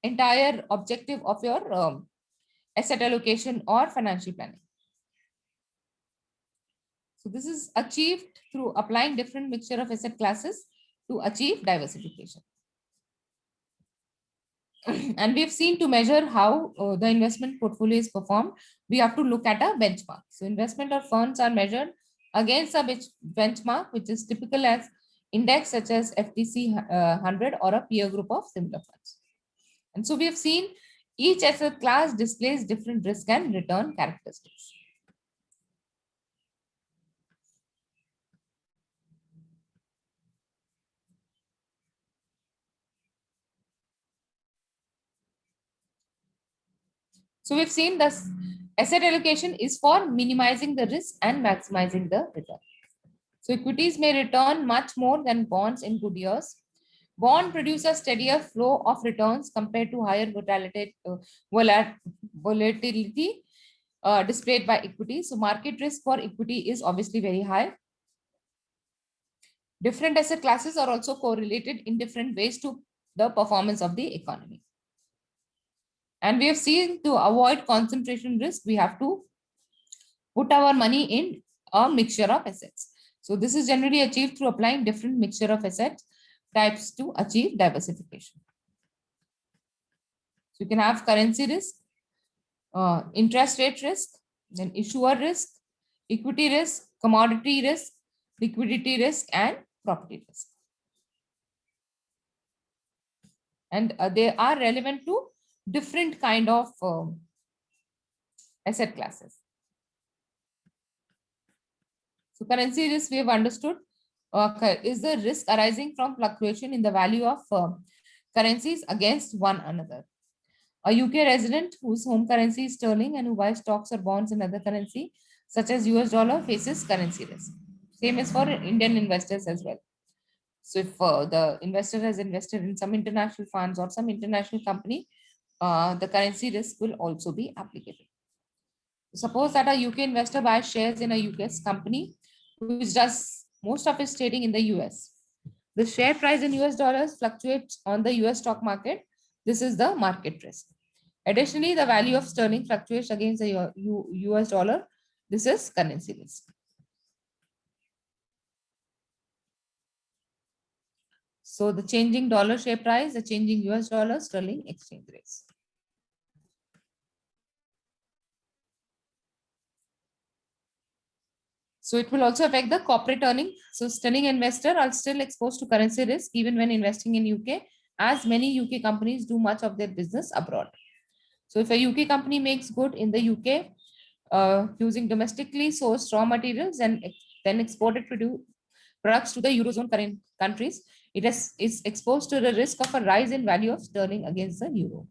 Speaker 1: entire objective of your asset allocation or financial planning. So this is achieved through applying different mixture of asset classes to achieve diversification. And we have seen, to measure how the investment portfolio is performed, we have to look at a benchmark. So investment or funds are measured against a benchmark, which is typical as index such as FTSE 100 or a peer group of similar funds. And so we have seen each asset class displays different risk and return characteristics. So we've seen this asset allocation is for minimizing the risk and maximizing the return. So equities may return much more than bonds in good years. Bond produce a steadier flow of returns compared to higher volatility displayed by equity. So market risk for equity is obviously very high. Different asset classes are also correlated in different ways to the performance of the economy. And we have seen, to avoid concentration risk, we have to put our money in a mixture of assets. So this is generally achieved through applying different mixture of asset types to achieve diversification. So you can have currency risk, interest rate risk, then issuer risk, equity risk, commodity risk, liquidity risk, and property risk. And they are relevant to different kind of asset classes. So currency risk we have understood is the risk arising from fluctuation in the value of currencies against one another. A UK resident whose home currency is sterling and who buys stocks or bonds in other currency such as US dollar faces currency risk. Same is for Indian investors as well. So if the investor has invested in some international funds or some international company, the currency risk will also be applicable. Suppose that a UK investor buys shares in a US company which does most of its trading in the US. The share price in US dollars fluctuates on the US stock market. This is the market risk. Additionally, the value of sterling fluctuates against the US dollar. This is currency risk. So the changing dollar share price, the changing US dollar sterling exchange rates. So it will also affect the corporate earning. So sterling investors are still exposed to currency risk even when investing in UK, as many UK companies do much of their business abroad. So if a UK company makes good in the UK using domestically sourced raw materials and then exported products to the Eurozone countries, it is exposed to the risk of a rise in value of sterling against the euro.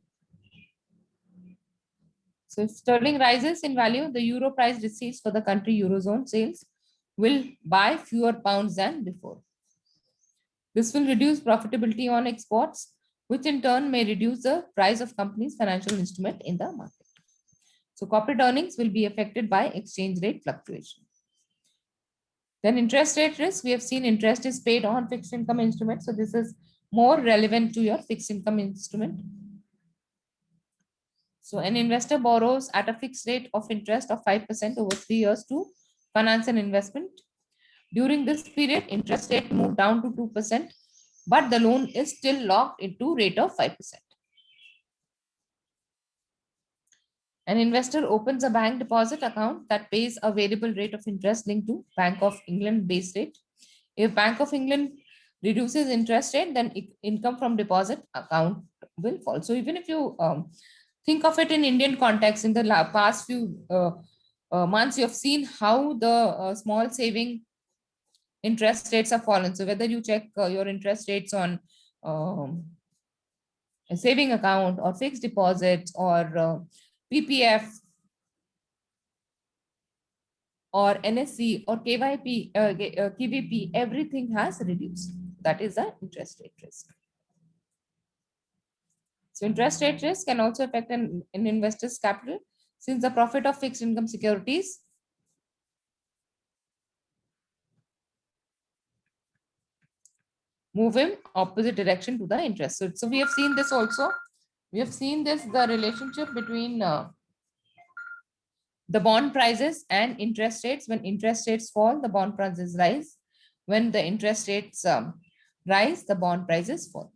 Speaker 1: So if sterling rises in value, the euro price receipts for the country Eurozone sales will buy fewer pounds than before. This will reduce profitability on exports, which in turn may reduce the price of companies' financial instrument in the market. So corporate earnings will be affected by exchange rate fluctuation. Then interest rate risk, we have seen interest is paid on fixed income instruments. So this is more relevant to your fixed income instrument. So an investor borrows at a fixed rate of interest of 5% over 3 years to finance an investment. During this period, interest rate moved down to 2%, but the loan is still locked into rate of 5%. An investor opens a bank deposit account that pays a variable rate of interest linked to Bank of England base rate. If Bank of England reduces interest rate, then income from deposit account will fall. So even if you think of it in Indian context, in the past few months, you have seen how the small saving interest rates have fallen. So whether you check your interest rates on a saving account or fixed deposits or PPF or NSC or KYP, KVP, everything has reduced. That is the interest rate risk. So interest rate risk can also affect an investor's capital, since the profit of fixed income securities move in opposite direction to the interest. So we have seen this also. We have seen this, the relationship between the bond prices and interest rates. When interest rates fall, the bond prices rise. When the interest rates rise, the bond prices fall.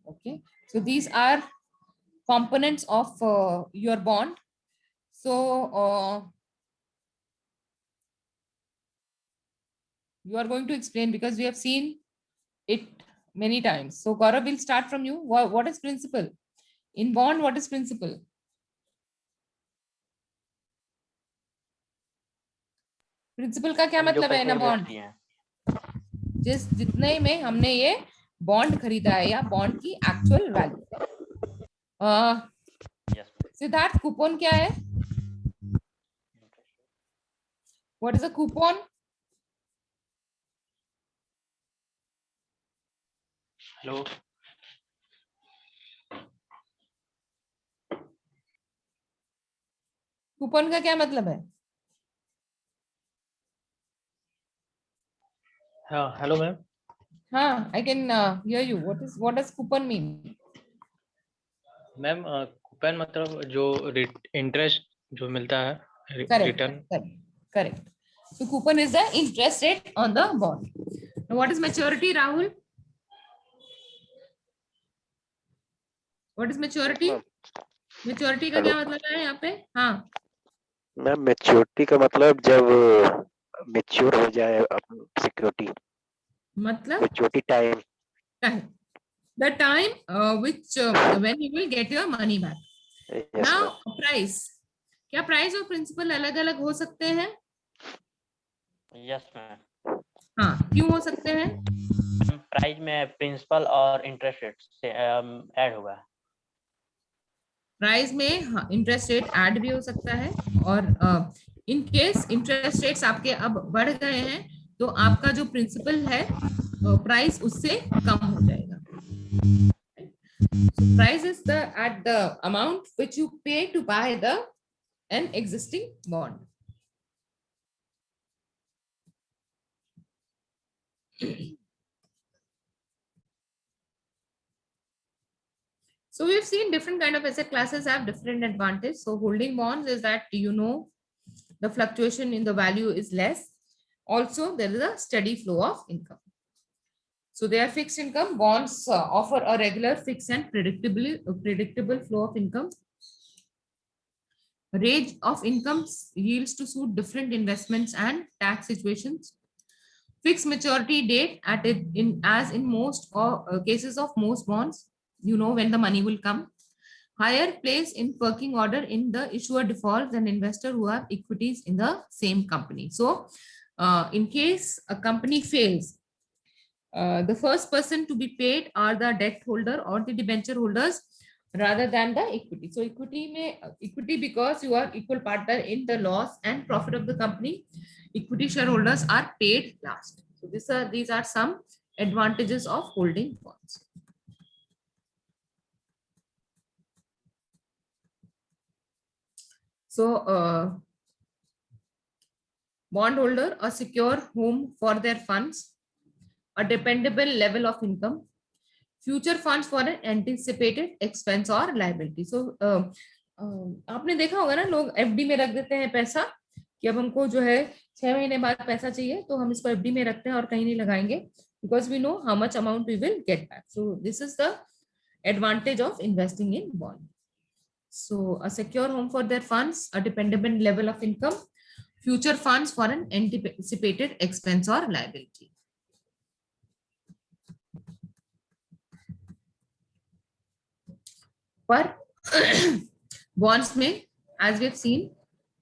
Speaker 1: Okay, so these are components of your bond. So you are going to explain, because we have seen it many times. So Gaurav, will start from you. What is principal in bond? What is principal? Principal का क्या मतलब है ना bond? जितने में हमने ये bond खरीदा है या बॉन्ड की एक्चुअल वैल्यू। सिद्धार्थ, कूपन क्या है? What is a coupon?
Speaker 3: Hello,
Speaker 1: coupon का क्या मतलब है?
Speaker 4: हाँ, हेलो मैम।
Speaker 1: हाँ, I can hear you. What does coupon mean?
Speaker 4: Ma'am coupon मतलब जो इंटरेस्ट जो मिलता है, return.
Speaker 1: Correct. So coupon is the interest rate on the bond. Now what is maturity, Rahul? What is maturity? Maturity का क्या मतलब है यहाँ पे? हाँ
Speaker 5: मैम, मैच्योरिटी का मतलब जब मैच्योर हो जाए सिक्योरिटी,
Speaker 1: मतलब
Speaker 5: maturity time,
Speaker 1: the time which when you will get your money back. Now price, क्या प्राइस और प्रिंसिपल अलग अलग हो सकते हैं?
Speaker 3: Yes ma'am.
Speaker 1: हाँ, क्यों हो सकते हैं?
Speaker 3: प्राइस में प्रिंसिपल और इंटरेस्ट रेट से ऐड होगा।
Speaker 1: प्राइस में इंटरेस्ट रेट ऐड भी हो सकता है, और इन केस इंटरेस्ट रेट्स आपके अब बढ़ गए हैं तो आपका जो प्रिंसिपल है प्राइस उससे कम हो जाएगा। So price is at the amount which you pay to buy an existing bond. So we've seen different kind of asset classes have different advantage. So holding bonds is that, the fluctuation in the value is less. Also, there is a steady flow of income. So they are fixed income. Bonds offer a regular, fixed and predictable flow of income. Range of incomes yields to suit different investments and tax situations. Fixed maturity date as in most cases of most bonds, when the money will come. Higher place in working order in the issuer default than investor who have equities in the same company. So in case a company fails, the first person to be paid are the debt holder or the debenture holders rather than the equity. So equity because you are equal partner in the loss and profit of the company. Equity shareholders are paid last. So these are some advantages of holding bonds. So bondholder, a secure home for their funds, a dependable level of income, future funds for an anticipated expense और liability. So आपने देखा होगा ना, लोग FD में रख देते हैं पैसा कि अब हमको जो है 6 महीने बाद पैसा चाहिए तो हम इसको एफडी में रखते हैं और कहीं नहीं लगाएंगे, because we know how much amount we will get back. So this is the advantage of investing in bond. So a secure home for their funds, a dependable level of income, future funds for an anticipated expense or liability. पर bonds में as we have seen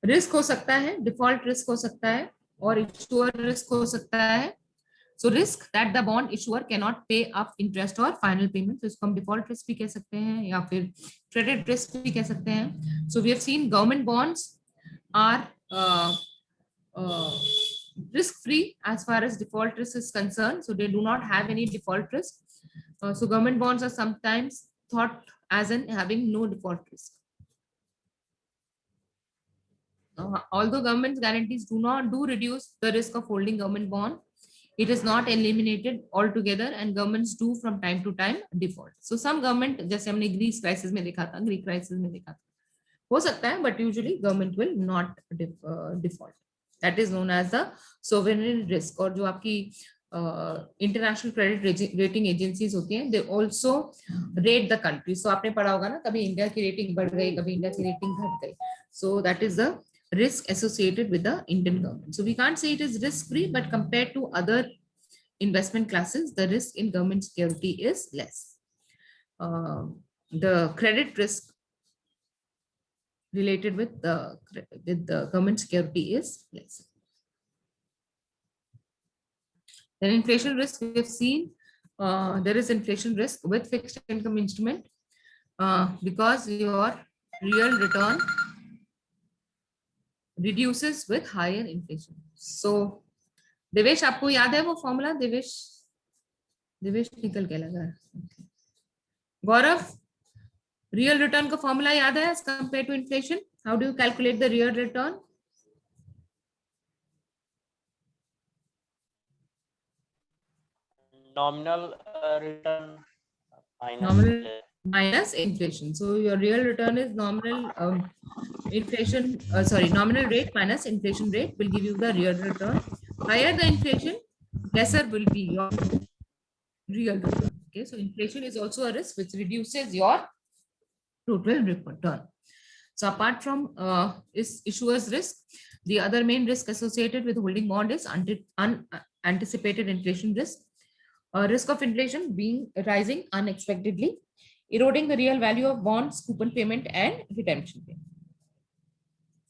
Speaker 1: risk हो सकता है, default risk हो सकता है और issuer risk हो सकता है। So risk that the bond issuer cannot pay up interest or final payment, तो इसको हम default risk भी कह सकते हैं या फिर credit risk भी कह सकते हैं। So we have seen government bonds are risk free as far as default risk is concerned, so they do not have any default risk. So government bonds are sometimes thought as in having no default risk. Although government guarantees do reduce the risk of holding government bond, it is not eliminated altogether and governments do from time to time default. So some government, जैसे हमने Greece crisis में देखा था, Greek crisis में देखा था, हो सकता है, but usually government will not default. That is known as the sovereign risk. और जो आपकी इंटरनेशनल क्रेडिट रेटिंग एजेंसीज होती हैं, they also rate the country. So आपने पढ़ा होगा ना, कभी इंडिया की रेटिंग बढ़ गई, कभी इंडिया की रेटिंग घट गई. So that is the risk associated with the Indian government. So we can't say it is risk free, but compared to other investment classes, the risk in government security is less. The credit risk related with the government security is less. Then inflation risk, we have seen there is inflation risk with fixed income instrument because your real return reduces with higher inflation. So Devesh, आपको याद है वो formula? Devesh निकल के लगा. Gaurav, real return का formula याद है? As compared to inflation, how do you calculate the real return?
Speaker 3: Nominal return
Speaker 1: minus inflation. So your real return is nominal nominal rate minus inflation rate will give you the real return. Higher the inflation, lesser will be your real return. Okay, so inflation is also a risk which reduces your total return. So apart from issuer's risk, the other main risk associated with holding bond is unanticipated inflation risk. Risk of inflation being rising unexpectedly, eroding the real value of bonds, coupon payment and redemption payment.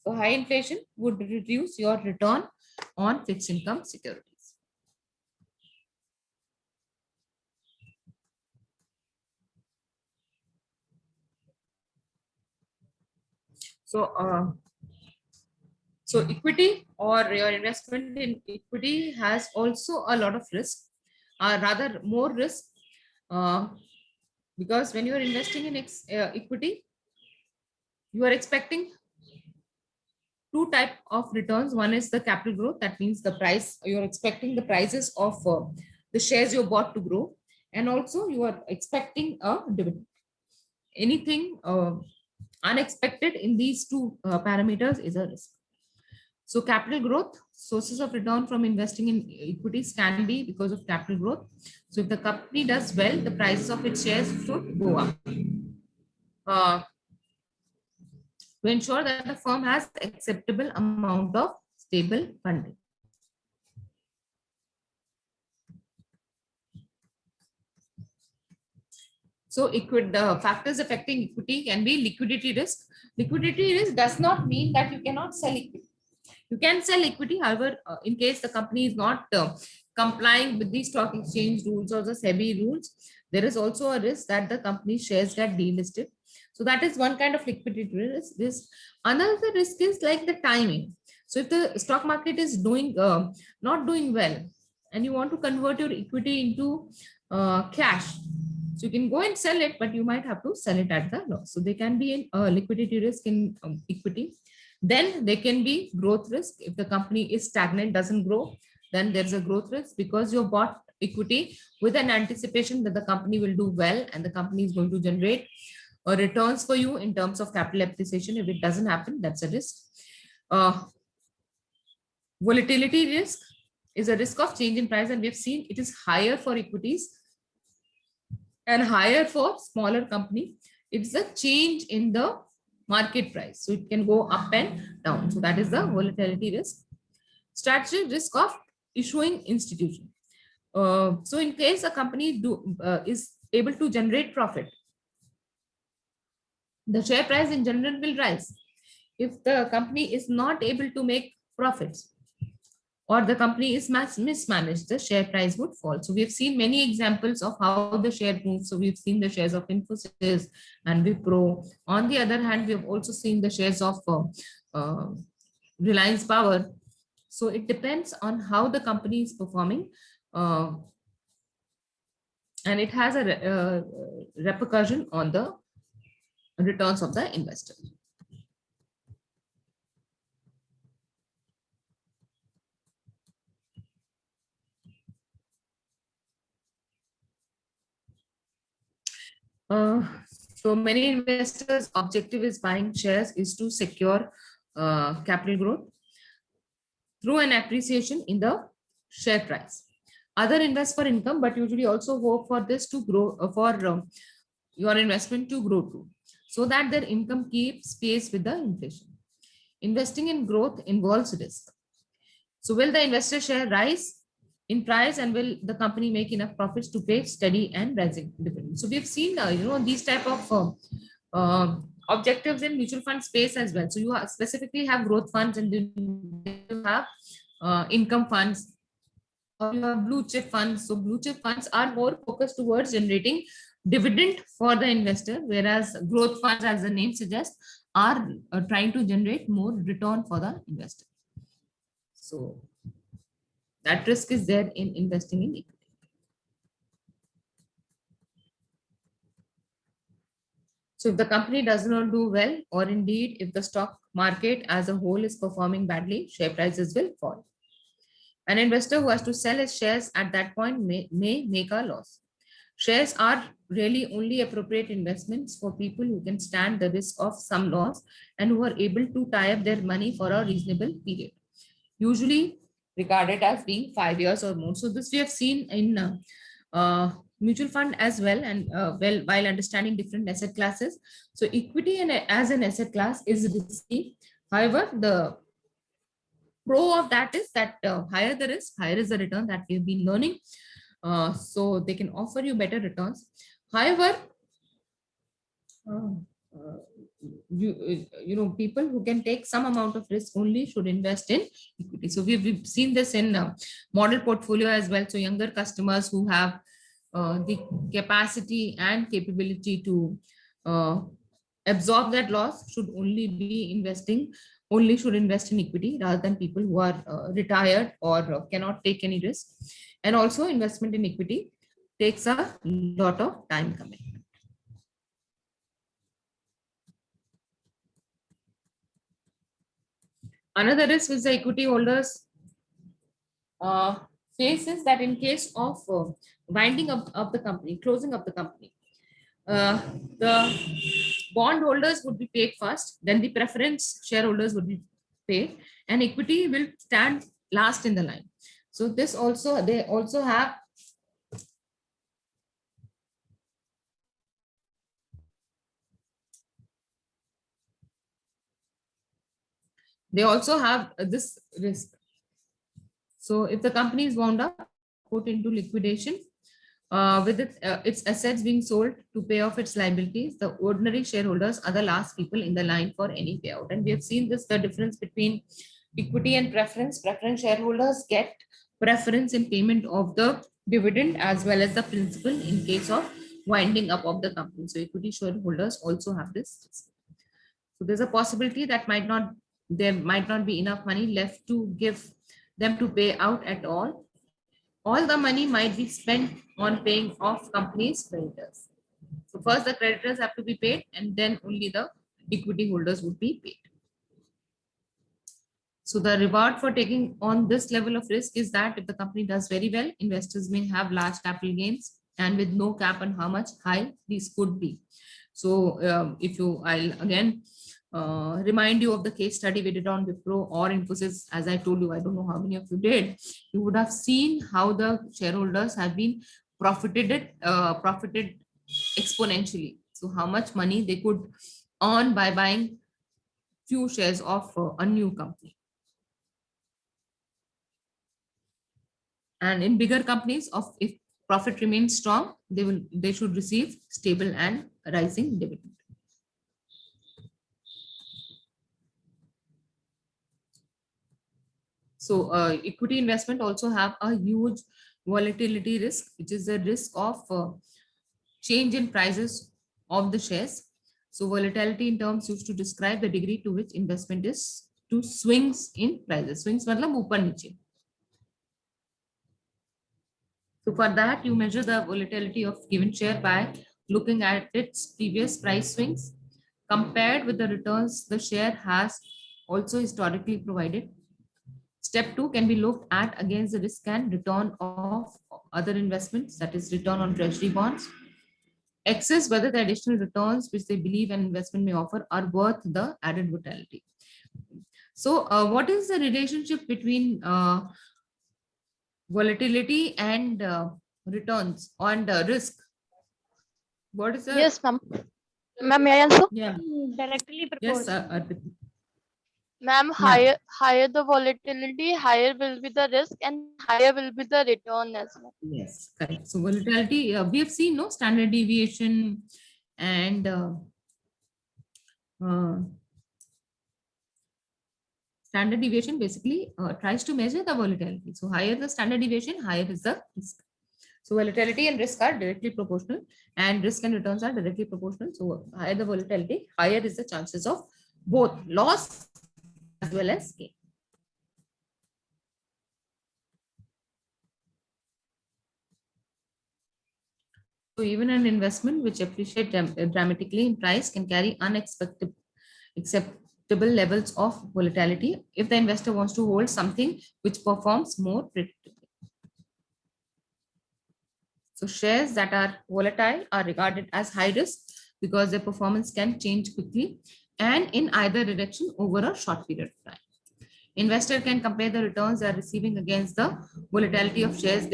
Speaker 1: So high inflation would reduce your return on fixed income securities. So equity or your investment in equity has also a lot of risk, rather more risk, because when you are investing in equity, you are expecting two type of returns. One is the capital growth, that means the price, you are expecting the prices of the shares you bought to grow, and also you are expecting a dividend. Anything unexpected in these two parameters is a risk. So capital growth, sources of return from investing in equities can be because of capital growth. So if the company does well, the prices of its shares should go up. To ensure that the firm has acceptable amount of stable funding. So the factors affecting equity can be liquidity risk. Liquidity risk does not mean that you cannot sell equity. You can sell equity, however, in case the company is not complying with the stock exchange rules or the SEBI rules, there is also a risk that the company's shares get delisted. So that is one kind of liquidity risk. Another risk is like the timing. So if the stock market is not doing well, and you want to convert your equity into cash, so you can go and sell it, but you might have to sell it at the loss. So there can be a liquidity risk in equity. Then there can be growth risk. If the company is stagnant, doesn't grow, then there's a growth risk because you bought equity with an anticipation that the company will do well and the company is going to generate returns for you in terms of capital appreciation. If it doesn't happen, that's a risk. Volatility risk is a risk of change in price, and we've seen it is higher for equities and higher for smaller company. It's a change in the market price, so it can go up and down. So that is the volatility risk. Strategic risk of issuing institution. So in case a company is able to generate profit, the share price in general will rise. If the company is not able to make profits or the company is mismanaged, the share price would fall. So we have seen many examples of how the share moves. So we've seen the shares of Infosys and Wipro. On the other hand, we have also seen the shares of Reliance Power. So it depends on how the company is performing, and it has a repercussion on the returns of the investor. So many investors' objective is buying shares is to secure capital growth through an appreciation in the share price. Other invest for income, but usually also hope for this to grow, your investment to grow too, so that their income keeps pace with the inflation. Investing in growth involves risk. So will the investor share rise in price, and will the company make enough profits to pay steady and rising dividends? So we've seen these type of objectives in mutual fund space as well. So you specifically have growth funds, and you have income funds, or you have blue chip funds. So blue chip funds are more focused towards generating dividend for the investor, whereas growth funds, as the name suggests, are trying to generate more return for the investor. So that risk is there in investing in equity. So if the company does not do well, or indeed if the stock market as a whole is performing badly, share prices will fall. An investor who has to sell his shares at that point may make a loss. Shares are really only appropriate investments for people who can stand the risk of some loss and who are able to tie up their money for a reasonable period, usually regarded as being 5 years or more. So this we have seen in mutual fund as well, and while understanding different asset classes. So equity as an asset class is risky. However, the pro of that is that higher the risk, higher is the return, that we've been learning. So they can offer you better returns. However, people who can take some amount of risk only should invest in equity. So we've seen this in model portfolio as well. So younger customers who have the capacity and capability to absorb that loss should should invest in equity, rather than people who are retired or cannot take any risk. And also investment in equity takes a lot of time commitment. Another risk which the equity holders face is that in case of winding up of the company, closing of the company, the bond holders would be paid first, then the preference shareholders would be paid, and equity will stand last in the line. So this also, they also have this risk. So if the company is wound up, put into liquidation, with its assets being sold to pay off its liabilities, the ordinary shareholders are the last people in the line for any payout. And we have seen this, the difference between equity and preference. Preference shareholders get preference in payment of the dividend as well as the principal in case of winding up of the company. So equity shareholders also have this risk. So there's a possibility that there might not be enough money left to give them to pay out at all. All the money might be spent on paying off companies' creditors. So first the creditors have to be paid, and then only the equity holders would be paid. So the reward for taking on this level of risk is that if the company does very well, investors may have large capital gains, and with no cap on how much high these could be. So I'll again remind you of the case study we did on Wipro or Infosys. As I told you, I don't know how many of you did. You would have seen how the shareholders have been profited exponentially. So how much money they could earn by buying few shares of a new company. And in bigger companies, if profit remains strong, they should receive stable and rising dividend. So equity investment also have a huge volatility risk, which is the risk of change in prices of the shares. So volatility in terms used to describe the degree to which investment is to swings in prices. Swings matlab upar niche. So for that, you measure the volatility of given share by looking at its previous price swings compared with the returns the share has also historically provided. Step 2 can be looked at against the risk and return of other investments, that is return on treasury bonds. Access whether the additional returns which they believe an investment may offer are worth the added volatility. So what is the relationship between volatility and returns and risk? What is the...
Speaker 6: Yes, ma'am. Ma'am, may I answer?
Speaker 1: Yeah.
Speaker 2: Directly
Speaker 1: Yes.
Speaker 2: proportional.
Speaker 6: Ma'am, higher the volatility, higher will be the risk and higher will be the return as well.
Speaker 1: Yes, correct. So volatility, we have seen no standard deviation and standard deviation basically tries to measure the volatility. So higher the standard deviation, higher is the risk. So volatility and risk are directly proportional, and risk and returns are directly proportional. So higher the volatility, higher is the chances of both loss as well as gain. So even an investment which appreciates dramatically in price can carry acceptable levels of volatility if the investor wants to hold something which performs more predictably. So shares that are volatile are regarded as high risk because their performance can change quickly and in either direction over a short period of time. Investor can compare the returns they are receiving against the volatility of shares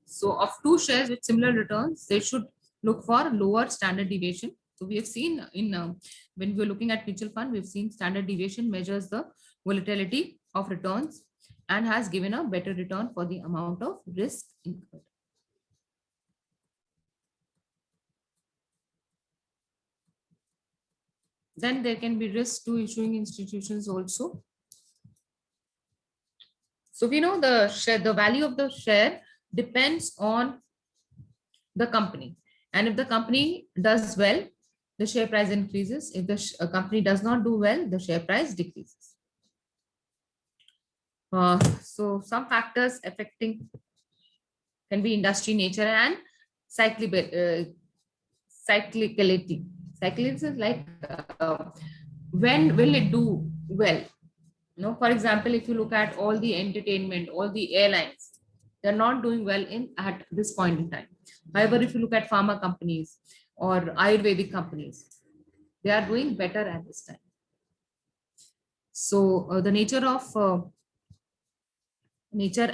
Speaker 1: So of two shares with similar returns, they should look for lower standard deviation. So we have seen in when we are looking at mutual fund, we've seen standard deviation measures the volatility of returns and has given a better return for the amount of risk incurred. Then there can be risk to issuing institutions also. So we know the share, the value of the share depends on the company. And if the company does well, the share price increases. If the company does not do well, the share price decreases. So some factors affecting can be industry nature and cyclicality. Cyclicality is like when will it do well? You know, for example, if you look at all the entertainment, all the airlines, they're not doing well at this point in time. However, if you look at pharma companies or Ayurvedic companies, they are doing better at this time. So the nature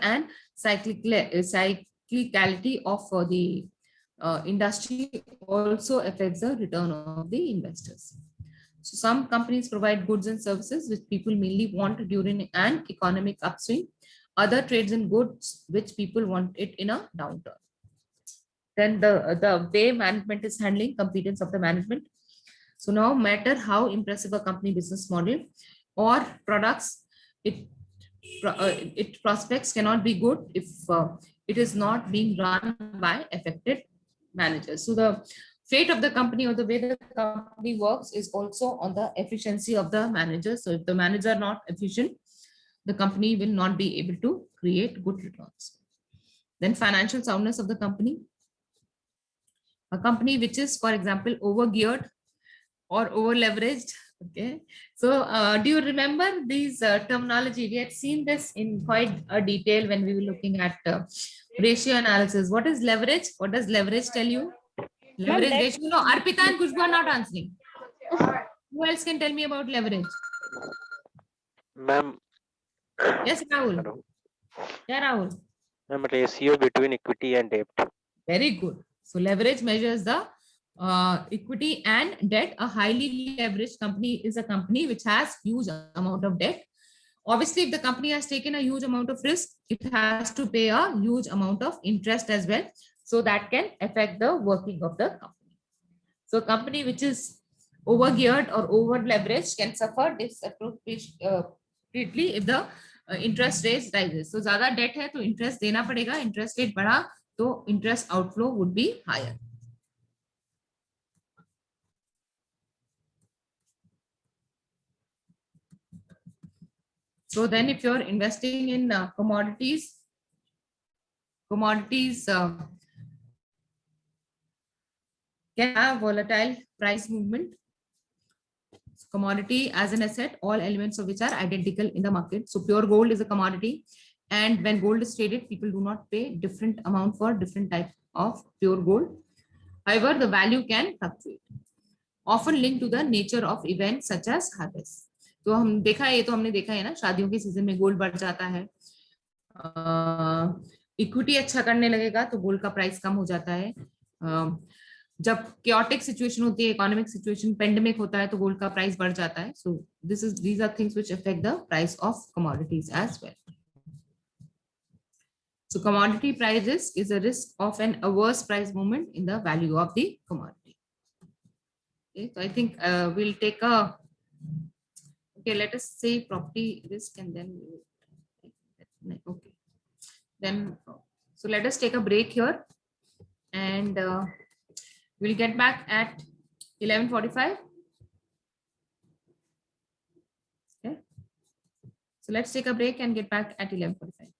Speaker 1: and cyclicality of the industry also affects the return of the investors. So some companies provide goods and services which people mainly want during an economic upswing. Other trades in goods which people want it in a downturn. Then the way management is handling competence of the management. So now matter how impressive a company business model or products, its prospects cannot be good if it is not being run by effective managers. So the fate of the company or the way the company works is also on the efficiency of the manager. So if the managers are not efficient, the company will not be able to create good returns. Then financial soundness of the company. A company which is, for example, overgeared or over leveraged. Okay, so do you remember these terminology? We had seen this in quite a detail when we were looking at ratio analysis. What is leverage? What does leverage tell you? Leverage
Speaker 2: that-
Speaker 1: ratio. No, Arpita and Kushbu are not answering. Who else can tell me about leverage?
Speaker 5: Ma'am,
Speaker 1: Yes, Rahul.
Speaker 5: hello.
Speaker 1: Yeah, Rahul.
Speaker 5: Ma'am, ratio between equity and debt.
Speaker 1: Very good. So leverage measures the equity and debt. A highly leveraged company is a company which has huge amount of debt. Obviously, if the company has taken a huge amount of risk, it has to pay a huge amount of interest as well. So that can affect the working of the company. So a company which is overgeared or over leveraged can suffer disappropriately if the interest rate rises. So ज़्यादा debt है तो interest देना पड़ेगा. Interest rate बढ़ा तो interest outflow would be higher. So then if you're investing in commodities can have volatile price movement. Commodity as an asset, all elements of which are identical in the market. So pure gold is a commodity. And when gold is traded, people do not pay different amount for different type of pure gold. However, the value can fluctuate, often linked to the nature of events such as harvest. तो हम देखा है, ये तो हमने देखा है ना, शादियों के सीजन में गोल्ड बढ़ जाता है, इक्विटी अच्छा करने लगेगा तो गोल्ड का प्राइस कम हो जाता है, जब chaotic सिचुएशन होती है, इकोनॉमिक सिचुएशन, पेंडेमिक होता है तो गोल्ड का प्राइस बढ़ जाता है. So these are things which affect the price of commodities as well. So commodity prices is a risk of an adverse price movement in the value of the commodity. Okay, so I think we'll take a, okay, let us say property risk and then, okay. Then, so let us take a break here and we'll get back at 11:45. Okay. So let's take a break and get back at 11:45.